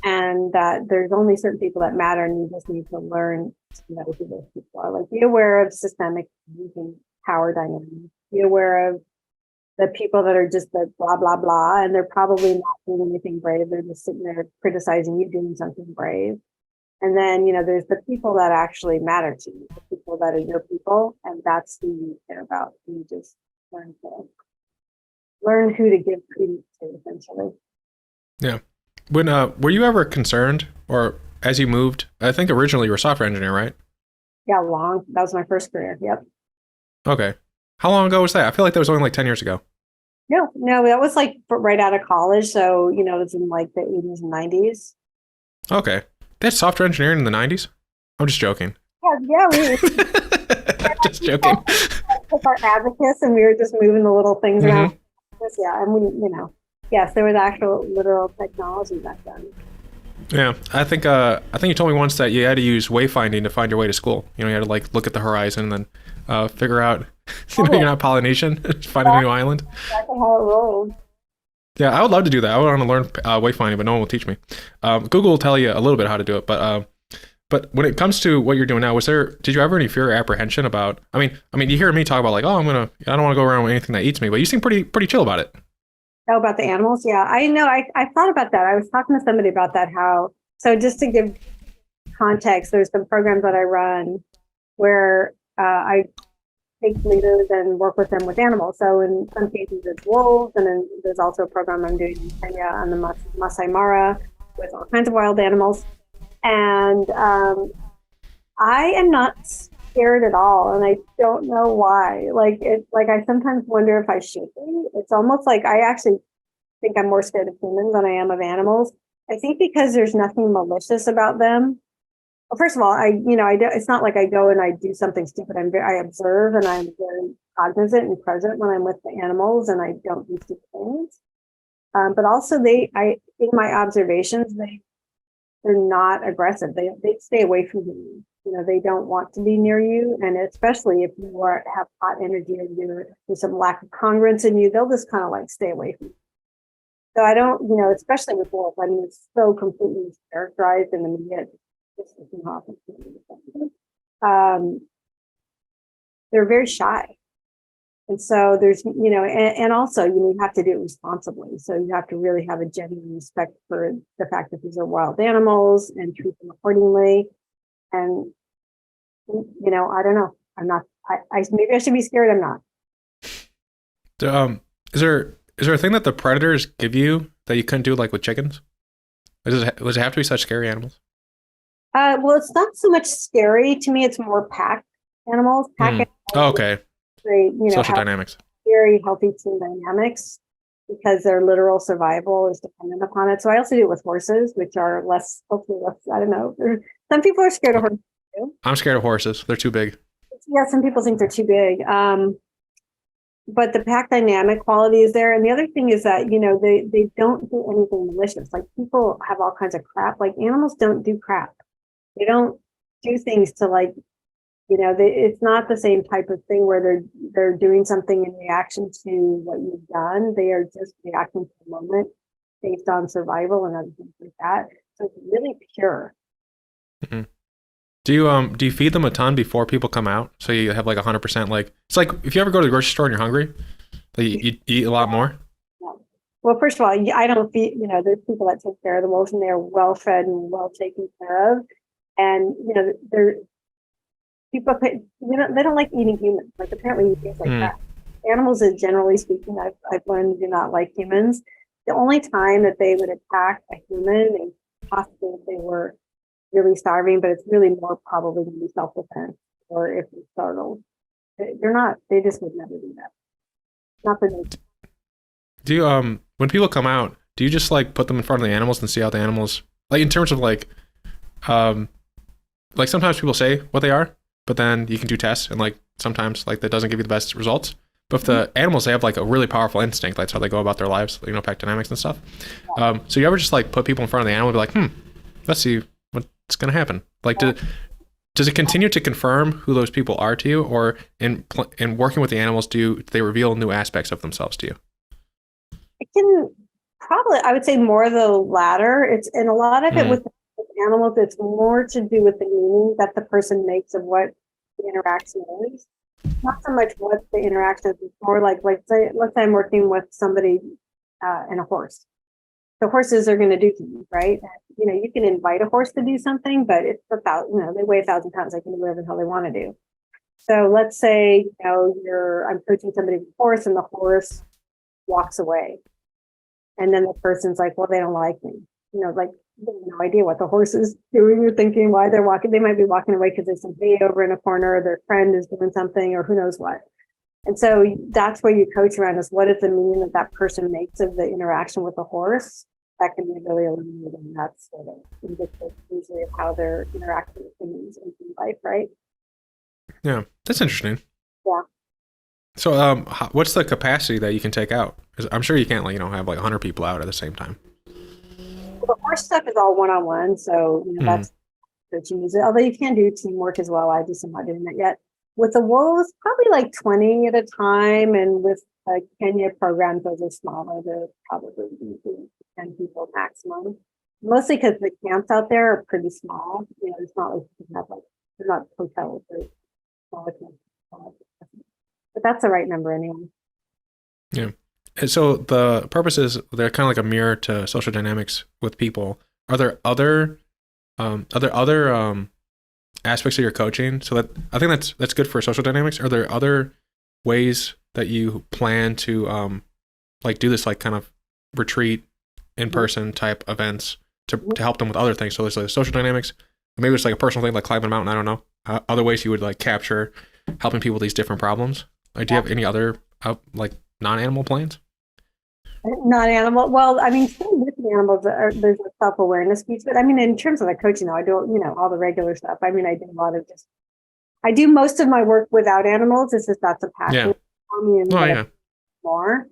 and that there's only certain people that matter, and you just need to learn to know who those people are. Like, be aware of systemic power dynamics, be aware of the people that are just the blah, blah, blah, and they're probably not doing anything brave. They're just sitting there criticizing you doing something brave. And then, there's the people that actually matter to you, the people that are your people, and that's who you care about. You just learn who to give credence to, essentially. Yeah. When were you ever concerned, or as you moved? I think originally you were a software engineer, right? Yeah, that was my first career. Yep. Okay. How long ago was that? I feel like that was only like 10 years ago. No, that was like right out of college. So, it was in like the 80s and 90s. Okay. They had software engineering in the 90s? I'm just joking. Yeah, we just joking. With our advocates, and we were just moving the little things around. Yeah, and we, yes, there was actual literal technology back then. Yeah, I think you told me once that you had to use wayfinding to find your way to school. You had to like look at the horizon and then figure out you're not Polynesian, find a new island. Exactly how it rolled. Yeah, I would love to do that. I would want to learn wayfinding, but no one will teach me. Google will tell you a little bit how to do it, but when it comes to what you're doing now, did you ever any fear or apprehension about? I mean, you hear me talk about like, oh, I don't want to go around with anything that eats me, but you seem pretty chill about it. Oh, about the animals? Yeah, I know. I thought about that. I was talking to somebody about that. So just to give context, there's some programs that I run where I take leaders and work with them with animals. So in some cases it's wolves, and then there's also a program I'm doing in Kenya on the Masai Mara with all kinds of wild animals. And I am not scared at all, and I don't know why. I sometimes wonder if I should be. It's almost like I actually think I'm more scared of humans than I am of animals. I think because there's nothing malicious about them. Well, first of all, it's not like I go and I do something stupid. I observe, and I'm very cognizant and present when I'm with the animals, and I don't do stupid things. But also, in my observations, they're not aggressive. They stay away from you. They don't want to be near you, and especially if you have hot energy or there's some lack of congruence in you, they'll just kind of like stay away from you. So I don't, especially with wolves. I mean, it's so completely characterized in the media. They're very shy. And so there's, and also, you have to do it responsibly. So you have to really have a genuine respect for the fact that these are wild animals and treat them accordingly. And, I don't know. I'm not, maybe I should be scared. I'm not. Is there a thing that the predators give you that you couldn't do like with chickens? Does it have to be such scary animals? Well, it's not so much scary to me. It's more pack animals. Animals, okay. They, social dynamics. Very healthy team dynamics because their literal survival is dependent upon it. So I also do it with horses, which are hopefully less. I don't know. Some people are scared of horses too. I'm scared of horses. They're too big. Yeah, some people think they're too big. But the pack dynamic quality is there. And the other thing is that, they don't do anything malicious. Like, people have all kinds of crap. Like, animals don't do crap. They don't do things to it's not the same type of thing where they're doing something in reaction to what you've done. They are just reacting to the moment based on survival and other things like that. So it's really pure. Mm-hmm. Do you feed them a ton before people come out? So you have like 100%, like, it's like if you ever go to the grocery store and you're hungry, like you eat a lot more? Yeah. Well, first of all, I don't feed, there's people that take care of the wolves, and they're well fed and well taken care of. And, people, they don't like eating humans. Like, apparently things like that. Animals, generally speaking, I've learned, do not like humans. The only time that they would attack a human is possibly if they were really starving, but it's really more probably going to be self-defense, or if they're startled. They just would never do that. Not for me. Do you, when people come out, do you just like put them in front of the animals and see how the animals, like, in terms of like sometimes people say what they are, but then you can do tests, and like sometimes like that doesn't give you the best results. But if the animals, they have like a really powerful instinct. That's how they go about their lives, you know, pack dynamics and stuff. So you ever just like put people in front of the animal and be like, let's see what's going to happen. Like, does it continue to confirm who those people are to you, or in working with the animals, do they reveal new aspects of themselves to you? It can probably, I would say more the latter. It's, and a lot of it with animals, it's more to do with the meaning that the person makes of what the interaction is. Not so much what the interaction is, more like say, let's say I'm working with somebody and a horse. The horses are going to do things, right? You know, you can invite a horse to do something, but it's about, you know, they weigh 1,000 pounds. They can do whatever the hell they want to do. So let's say, you know, I'm coaching somebody with a horse and the horse walks away. And then the person's like, well, they don't like me. You know, like, they have no idea what the horse is doing. You're thinking why they're walking. They might be walking away because there's somebody over in a corner, or their friend is doing something, or who knows what. And so that's where you coach around is what is the meaning that that person makes of the interaction with the horse. That can be really illuminating. And that's sort of indicative usually of how they're interacting with humans in life, right? Yeah, that's interesting. Yeah. So, what's the capacity that you can take out? 'Cause I'm sure you can't, like, you know, have like 100 people out at the same time. Well, the horse stuff is all one-on-one, so you know, that's coaching music. Although you can do teamwork as well. I just am not doing that yet. With the wolves, probably like 20 at a time, and with Kenya programs, those are smaller. They're probably 10 people maximum. Mostly because the camps out there are pretty small. You know, it's not like you can have like, they're not hotels or smaller camps. But that's the right number anyway. Yeah. And so the purpose is they're kind of like a mirror to social dynamics with people. Are there other aspects of your coaching? So that I think that's good for social dynamics. Are there other ways that you plan to like do this like kind of retreat in person type events to help them with other things? So there's like social dynamics. Maybe it's like a personal thing like climbing a mountain. I don't know. Other ways you would like capture helping people with these different problems. Like, do you have any other like non-animal plans? Non-animal. Well, I mean, still with the animals, there's a self-awareness piece. But I mean, in terms of the coaching, though, I don't, you know, all the regular stuff. I mean, I do a lot of I do most of my work without animals. It's just that's a passion for me and more.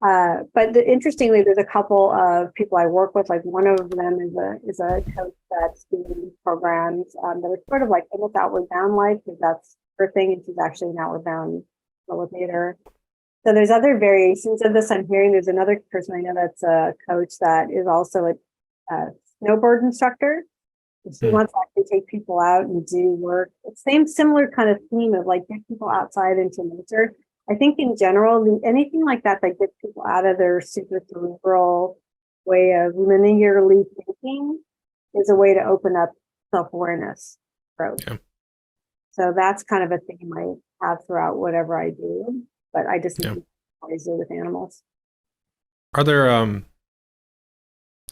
But interestingly, there's a couple of people I work with. Like one of them is a coach that's doing programs that are sort of like almost outward bound life, because that's her thing, and she's actually an outward bound facilitator. So there's other variations of this. I'm hearing there's another person I know that's a coach that is also a snowboard instructor. She wants to actually take people out and do work. It's similar kind of theme of like get people outside into nature. I think in general, anything like that gets people out of their super cerebral way of linearly thinking is a way to open up self-awareness growth. Yeah. So that's kind of a theme I have throughout whatever I do. But I just always do with animals. Are there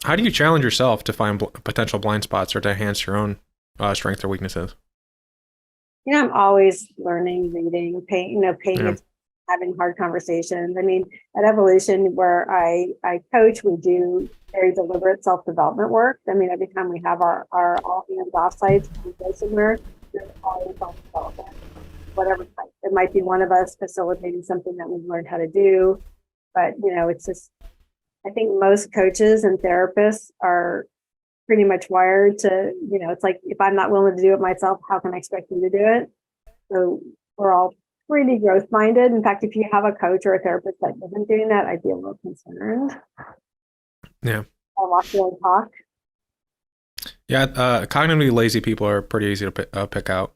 how do you challenge yourself to find potential blind spots or to enhance your own strengths or weaknesses? You know, I'm always learning, reading, paying attention, having hard conversations. I mean, at Evolution, where I coach, we do very deliberate self-development work. I mean, every time we have our all hands offsites, we go somewhere, there's always self-development. Whatever type. It might be one of us facilitating something that we've learned how to do, but you know, it's just, I think most coaches and therapists are pretty much wired to, you know, it's like, if I'm not willing to do it myself, how can I expect you to do it? So we're all pretty growth minded. In fact, if you have a coach or a therapist that isn't doing that, I'd be a little concerned. Yeah. I'll watch you and talk. Yeah. Cognitively lazy people are pretty easy to pick out.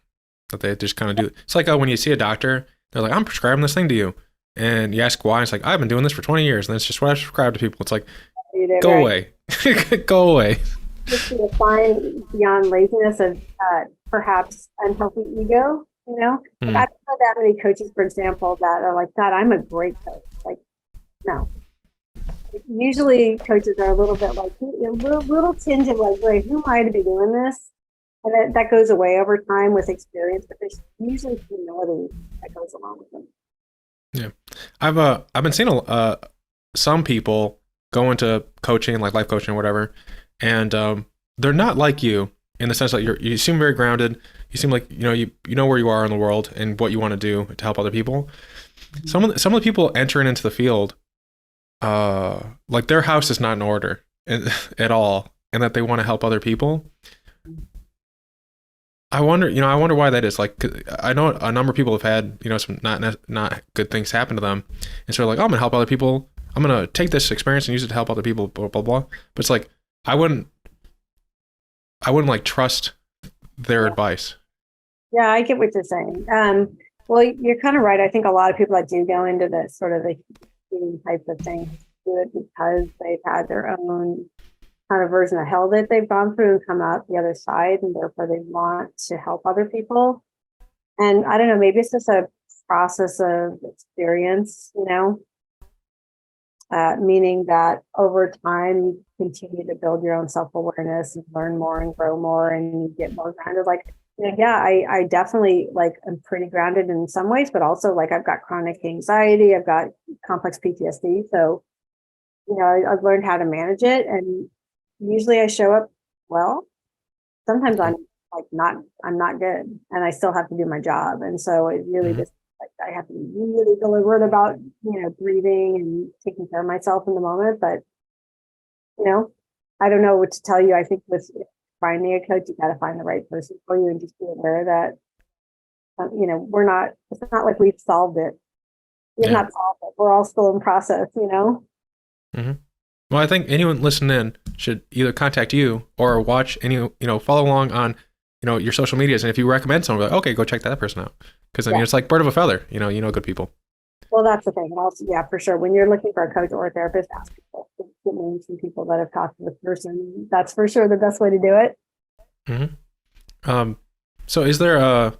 That they just kind of do. It's like when you see a doctor, they're like, I'm prescribing this thing to you. And you ask why, it's like, I've been doing this for 20 years. And that's just what I prescribe to people. It's like, go away. Go away. Just to define beyond laziness of perhaps unhealthy ego, you know? I don't know that many coaches, for example, that are like, God, I'm a great coach. Like, no. Usually coaches are a little bit like, a little tinge of like, wait, who am I to be doing this? And that goes away over time with experience, but there's usually humility that goes along with them. Yeah, I've been seeing some people go into coaching, like life coaching or whatever, and they're not like you in the sense that you seem very grounded. You seem like you know where you are in the world and what you want to do to help other people. Some of the people entering into the field, like their house is not in order at all, and that they want to help other people. I wonder why that is. Like, 'cause I know a number of people have had, some not good things happen to them, and so they're like, oh, I'm gonna help other people. I'm gonna take this experience and use it to help other people. Blah blah blah. But it's like I wouldn't like trust their advice. Yeah, I get what you're saying. Well, you're kind of right. I think a lot of people that do go into the sort of the healing types of things do it because they've had their own kind of version of hell that they've gone through and come out the other side, and therefore they want to help other people. And I don't know, maybe it's just a process of experience, meaning that over time you continue to build your own self-awareness and learn more and grow more, and you get more grounded. Like, yeah, I definitely I'm pretty grounded in some ways, but also I've got chronic anxiety, I've got complex PTSD. So, I've learned how to manage it, and usually I show up well. Sometimes I'm not good, and I still have to do my job. And so it really just I have to be really deliberate about breathing and taking care of myself in the moment. But I don't know what to tell you. I think with finding a coach, you got to find the right person for you, and just be aware that it's not like we've solved it. We've not solved it. We're all still in process. Mm-hmm. Well, I think anyone listening in should either contact you or watch follow along on, your social medias. And if you recommend someone, like, okay, go check that person out. Because then it's like bird of a feather, you know good people. Well, that's the thing. And also, yeah, for sure. When you're looking for a coach or a therapist, ask people. Get names from people that have talked to this person. That's for sure the best way to do it. Mm-hmm. So is there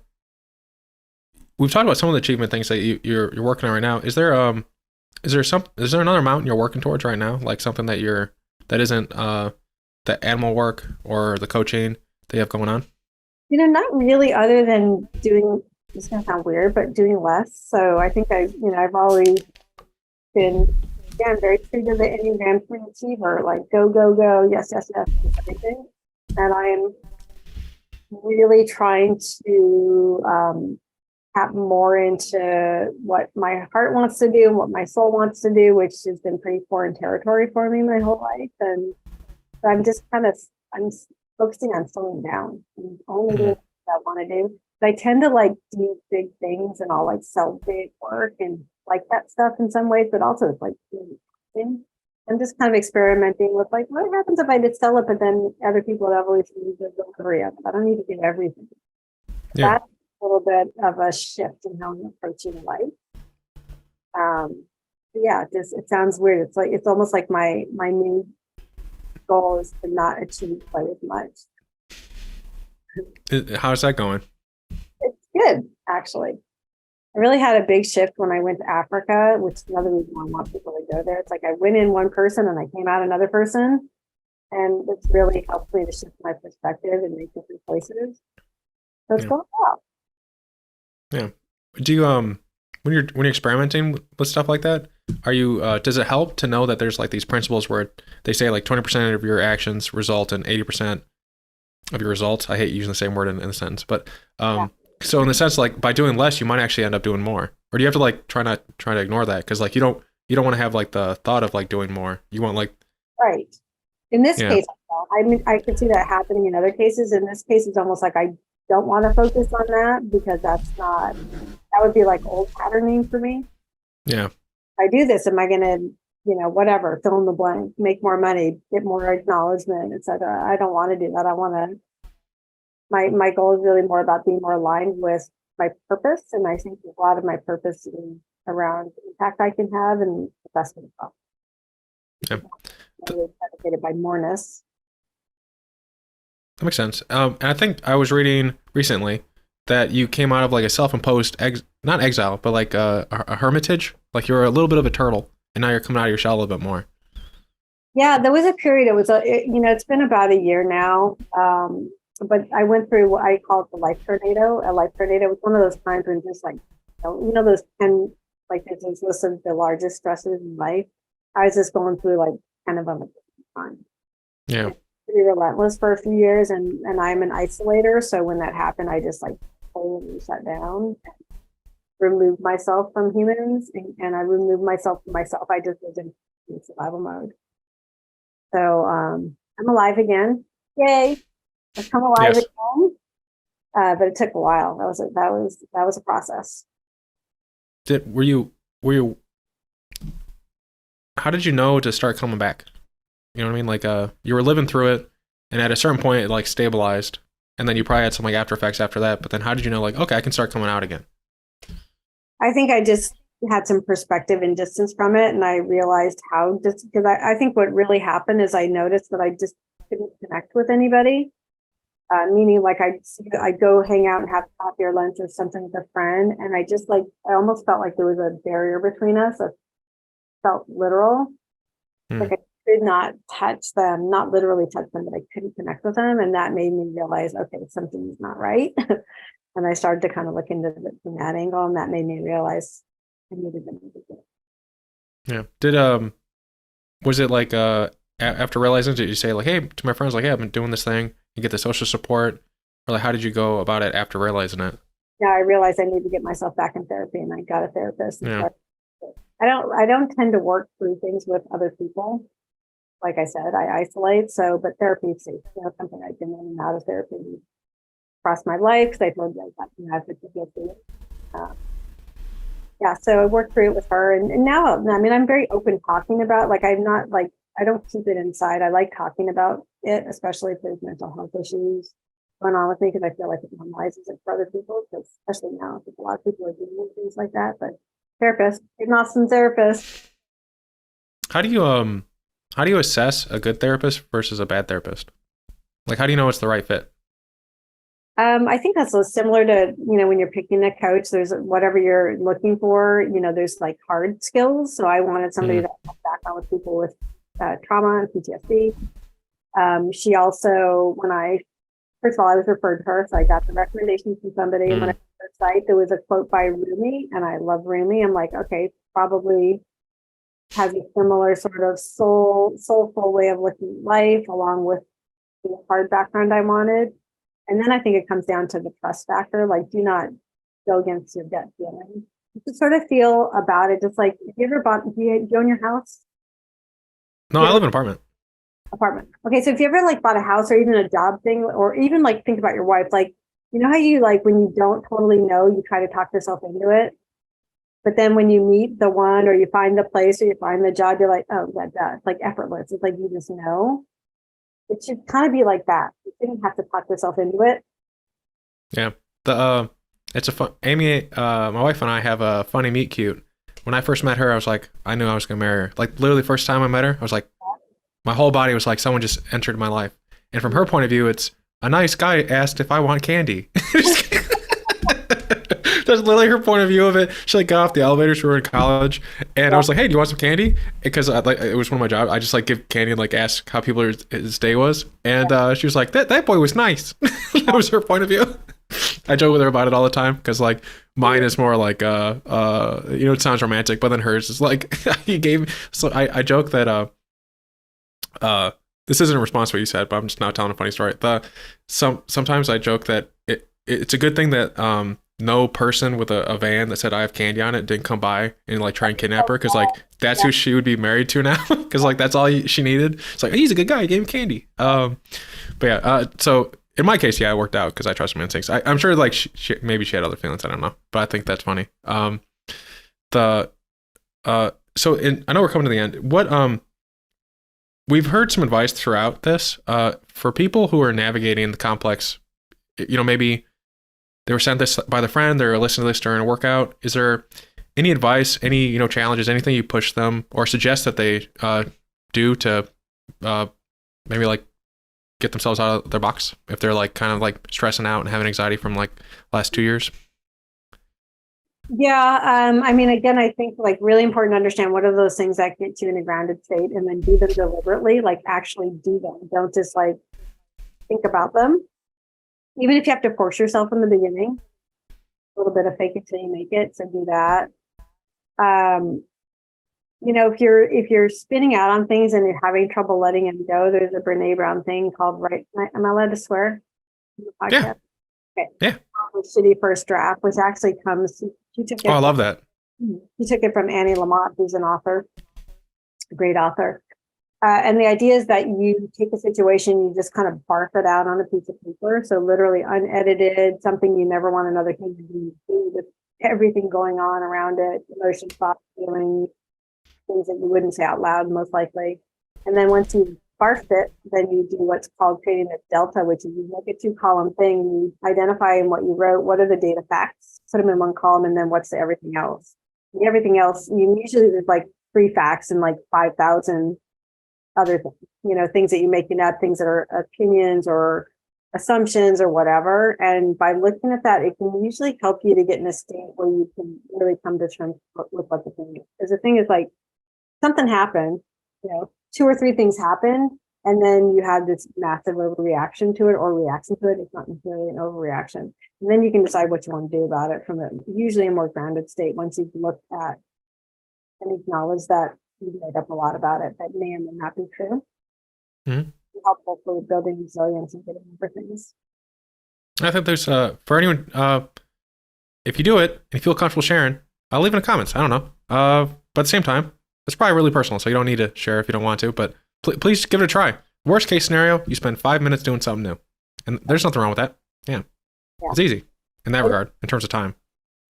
we've talked about some of the achievement things that you're working on right now. Is there another mountain you're working towards right now? Like something that isn't the animal work or the coaching that you have going on? Not really, other than doing, it's gonna sound weird, but doing less. So I think I've always been, again, very true to the Enneagram 3 achiever, like go, yes, everything. And I'm really trying to tap more into what my heart wants to do and what my soul wants to do, which has been pretty foreign territory for me my whole life. And so I'm focusing on slowing down and only doing what I want to do. But I tend to do big things, and I'll sell big work and like that stuff in some ways, but also it's doing nothing. I'm just kind of experimenting with what happens if I did sell it, but then other people at Evolution need the delivery of it. I don't need to do everything. Yeah. That's a little bit of a shift in how I'm approaching life. Yeah, it sounds weird. It's almost like my new goal is to not achieve quite as much. How's that going? It's good, actually. I really had a big shift when I went to Africa, which is another reason why I want people to go there. It's like I went in one person and I came out another person, and it's really helped me to shift my perspective and make different choices. So it's going well. Yeah. Do you when you're experimenting with stuff like that, are you does it help to know that there's these principles where they say 20% of your actions result in 80% of your results? I hate using the same word in a sentence, but so in the sense by doing less, you might actually end up doing more. Or do you have to try to ignore that because you don't want to have the thought of doing more. You want right. In this case, I mean, I could see that happening in other cases. In this case, it's almost like I don't want to focus on that because that would be old patterning for me. Yeah. If I do this, am I going to, whatever, fill in the blank, make more money, get more acknowledgement, etc. I don't want to do that. I want to, my goal is really more about being more aligned with my purpose. And I think a lot of my purpose is around the impact I can have and the best of myself. Yeah. Really dedicated by moreness. That makes sense. And I think I was reading recently that you came out of a self-imposed not exile, but a hermitage. You were a little bit of a turtle, and now you're coming out of your shell a little bit more. Yeah, there was a period. It was it's been about a year now. But I went through what I call it the life tornado. A life tornado was one of those times when just those 10 there's this list of the largest stresses in life. I was just going through 10 of them at the same time. Yeah. pretty relentless for a few years, and I'm an isolator. So when that happened, I just like totally shut down, removed myself from humans, and I removed myself from myself. I just was in survival mode. So I'm alive again. Yay. I've come alive Yes. again. But it took a while. That was a process. Were you how did you know to start coming back? You know what I mean? Like you were living through it, and at a certain point it like stabilized, and then you probably had some like after effects after that, but then how did you know like, okay, I can start coming out again? I think I just had some perspective and distance from it, and I realized how just because I think what really happened is I noticed that I just couldn't connect with anybody. Meaning like I'd go hang out and have coffee or lunch or something with a friend, and I just like I almost felt like there was a barrier between us. It felt literal. Like I could not touch them, not literally touch them, but I couldn't connect with them. And that made me realize, okay, something's not right. And I started to kind of look into it from that angle, and that made me realize I needed to move it. Yeah. Did was it like after realizing, did you say like, hey, to my friends, like, hey, I've been doing this thing, you get the social support, or like how did you go about it after realizing it? Yeah, I realized I need to get myself back in therapy, and I got a therapist. Yeah. I don't tend to work through things with other people. Like I said, I isolate. So, but therapy is safe. You know, something I've been in and out of therapy across my life because I told you I got some advocacy. Yeah, so I worked through it with her, and now I mean I'm very open talking about. Like I'm not like I don't keep it inside. I like talking about it, especially if there's mental health issues going on with me, because I feel like it normalizes it for other people. Because especially now, because a lot of people are dealing with things like that. But therapist, an awesome therapist. How do you assess a good therapist versus a bad therapist? Like how do you know it's the right fit? I think that's similar to, you know, when you're picking a coach, there's whatever you're looking for, you know, there's like hard skills. So I wanted somebody that had background with people with trauma and PTSD. She also, first of all, I was referred to her, so I got the recommendation from somebody. And when I went to the site, there was a quote by Rumi, and I love Rumi. I'm like, okay, probably has a similar sort of soulful way of looking at life, along with the hard background I wanted. And then I think it comes down to the trust factor. Like, do not go against your gut feeling. You should sort of feel about it. Just like, if you ever do you own your house? No, I live in an apartment. Apartment. Okay, so if you ever like bought a house or even a job thing, or even like think about your wife, like, you know how you like when you don't totally know, you try to talk yourself into it. But then when you meet the one, or you find the place, or you find the job, you're like, oh, that's like effortless. It's like you just know. It should kind of be like that. You shouldn't have to talk yourself into it. Yeah. It's a fun Amy, my wife and I have a funny meet cute. When I first met her, I was like, I knew I was gonna marry her. Like literally first time I met her, I was like, my whole body was like someone just entered my life. And from her point of view, it's a nice guy asked if I want candy. That's literally her point of view of it. She like got off the elevator. We were in college, and I was like, "Hey, do you want some candy?" Because like it was one of my jobs. I just like give candy and like ask how his day was. And she was like, "That boy was nice." That was her point of view. I joke with her about it all the time because like mine is more like it sounds romantic, but then hers is like he gave. So I joke that this isn't in response to what you said, but I'm just now telling a funny story. Sometimes I joke that it's a good thing that no person with a van that said I have candy on it didn't come by and like try and kidnap her, because like that's who she would be married to now, because like that's all she needed. It's like, he's a good guy, he gave me candy. But yeah, so in my case, yeah, it worked out because I trust my instincts. I'm sure like maybe she had other feelings, I don't know, but I think that's funny. I know we're coming to the end. What we've heard some advice throughout this for people who are navigating the complex, maybe they were sent this by the friend, they're listening to this during a workout. Is there any advice, any, challenges, anything you push them or suggest that they do to maybe like get themselves out of their box if they're like kind of like stressing out and having anxiety from like last 2 years? Yeah. I mean, again, I think like really important to understand what are those things that get you in a grounded state, and then do them deliberately, like actually do them. Don't just like think about them. Even if you have to force yourself in the beginning, a little bit of fake it till you make it. So do that. if you're spinning out on things and you're having trouble letting them go, there's a Brene Brown thing called right. Am I allowed to swear in the podcast? Yeah. Okay. Yeah. Shitty first draft, which actually comes. She took it I love that. He took it from Annie Lamott, who's an author, a great author. And the idea is that you take a situation, you just kind of barf it out on a piece of paper. So literally unedited, something you never want another human being to see, with everything going on around it, emotions, thoughts, feelings, things that you wouldn't say out loud, most likely. And then once you barfed it, then you do what's called creating a delta, which is you make a 2-column thing, you identify in what you wrote, what are the data facts, put them in one column, and then what's the everything else. And everything else, usually there's like 3 facts and like 5,000 other things, things that you're making up, things that are opinions or assumptions or whatever. And by looking at that, it can usually help you to get in a state where you can really come to terms with what the thing is. Because the thing is, like, something happened, 2 or 3 things happened, and then you had this massive overreaction to it or reaction to it. It's not necessarily an overreaction. And then you can decide what you want to do about it from usually a more grounded state once you've looked at and acknowledged that you've made up a lot about it that may or may not be true. Mm-hmm. Helpful for building resilience and getting over things. I think there's for anyone, if you do it and you feel comfortable sharing, I'll leave in the comments. I don't know. But at the same time, it's probably really personal, so you don't need to share if you don't want to, but please give it a try. Worst case scenario, you spend 5 minutes doing something new. And there's nothing wrong with that. Yeah. It's easy in that regard, in terms of time.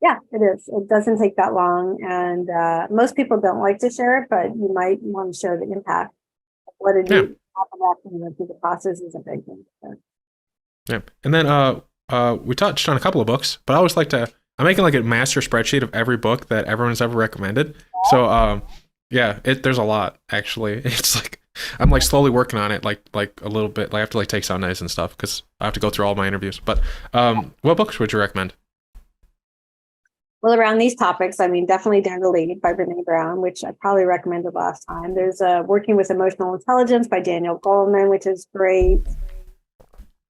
Yeah, it is. It doesn't take that long. And most people don't like to share it, but you might want to share the impact of what it is. Through the process is a big thing. So. Yeah. And then we touched on a couple of books, but I always like to, I'm making like a master spreadsheet of every book that everyone's ever recommended. So there's a lot actually. It's like, I'm like slowly working on it, like a little bit. Like I have to like take some notes and stuff because I have to go through all my interviews. But what books would you recommend? Well, around these topics, definitely Dare to Lead by Brene Brown, which I probably recommended last time. There's Working with Emotional Intelligence by Daniel Goleman, which is great.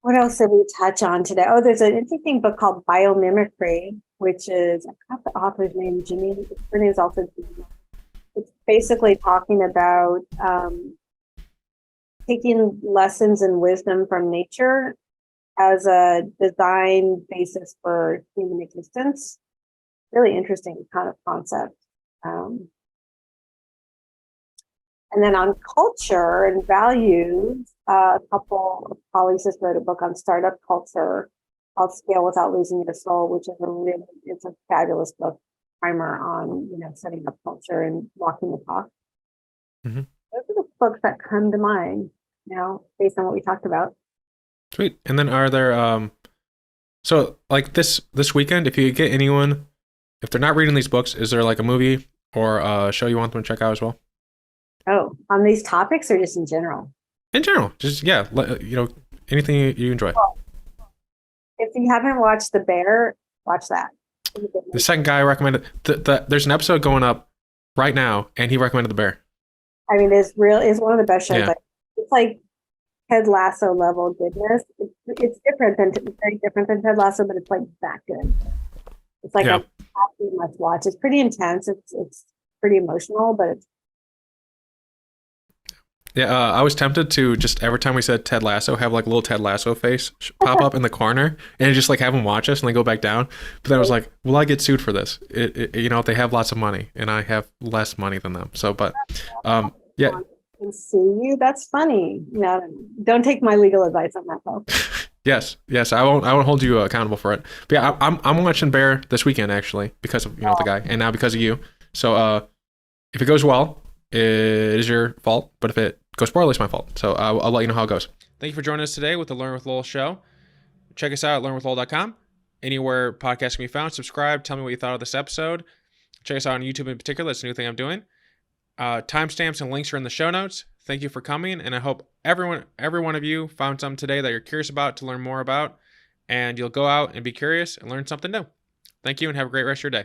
What else did we touch on today? Oh, there's an interesting book called Biomimicry, which is, I forgot the author's name, Janine. Her name is also Janine. It's basically talking about taking lessons and wisdom from nature as a design basis for human existence. Really interesting kind of concept. And then on culture and values, a couple of colleagues just wrote a book on startup culture called Scale Without Losing Your Soul, which is it's a fabulous book, primer on, setting up culture and walking the talk. Mm-hmm. Those are the books that come to mind now based on what we talked about. Sweet. And then are there, so like this weekend, if you get anyone, if they're not reading these books, is there like a movie or a show you want them to check out as well? Oh, on these topics or just in general? In general, just, anything you enjoy. Well, if you haven't watched The Bear, watch that. The second guy recommended, there's an episode going up right now, and he recommended The Bear. It's one of the best shows. Yeah. It's like Ted Lasso level goodness. It's very different than Ted Lasso, but it's like that good. It's like a must watch. It's pretty intense. It's pretty emotional, but it's. Yeah, I was tempted to just every time we said Ted Lasso, have like a little Ted Lasso face pop up in the corner and just like have him watch us and then go back down. But then I was like, will I get sued for this? They have lots of money and I have less money than them. So, but yeah. And sue you? That's funny. Don't take my legal advice on that though. Yes, I won't hold you accountable for it. But yeah, I'm watching Bear this weekend actually because of the guy, and now because of you. So if it goes well, it is your fault. But if it goes poorly, it's my fault. So I'll let you know how it goes. Thank you for joining us today with the Learn with Lowell show. Check us out at learnwithlowell.com. Anywhere podcasts can be found, subscribe. Tell me what you thought of this episode. Check us out on YouTube in particular. It's a new thing I'm doing. Timestamps and links are in the show notes. Thank you for coming, and I hope every one of you found something today that you're curious about to learn more about, and you'll go out and be curious and learn something new. Thank you, and have a great rest of your day.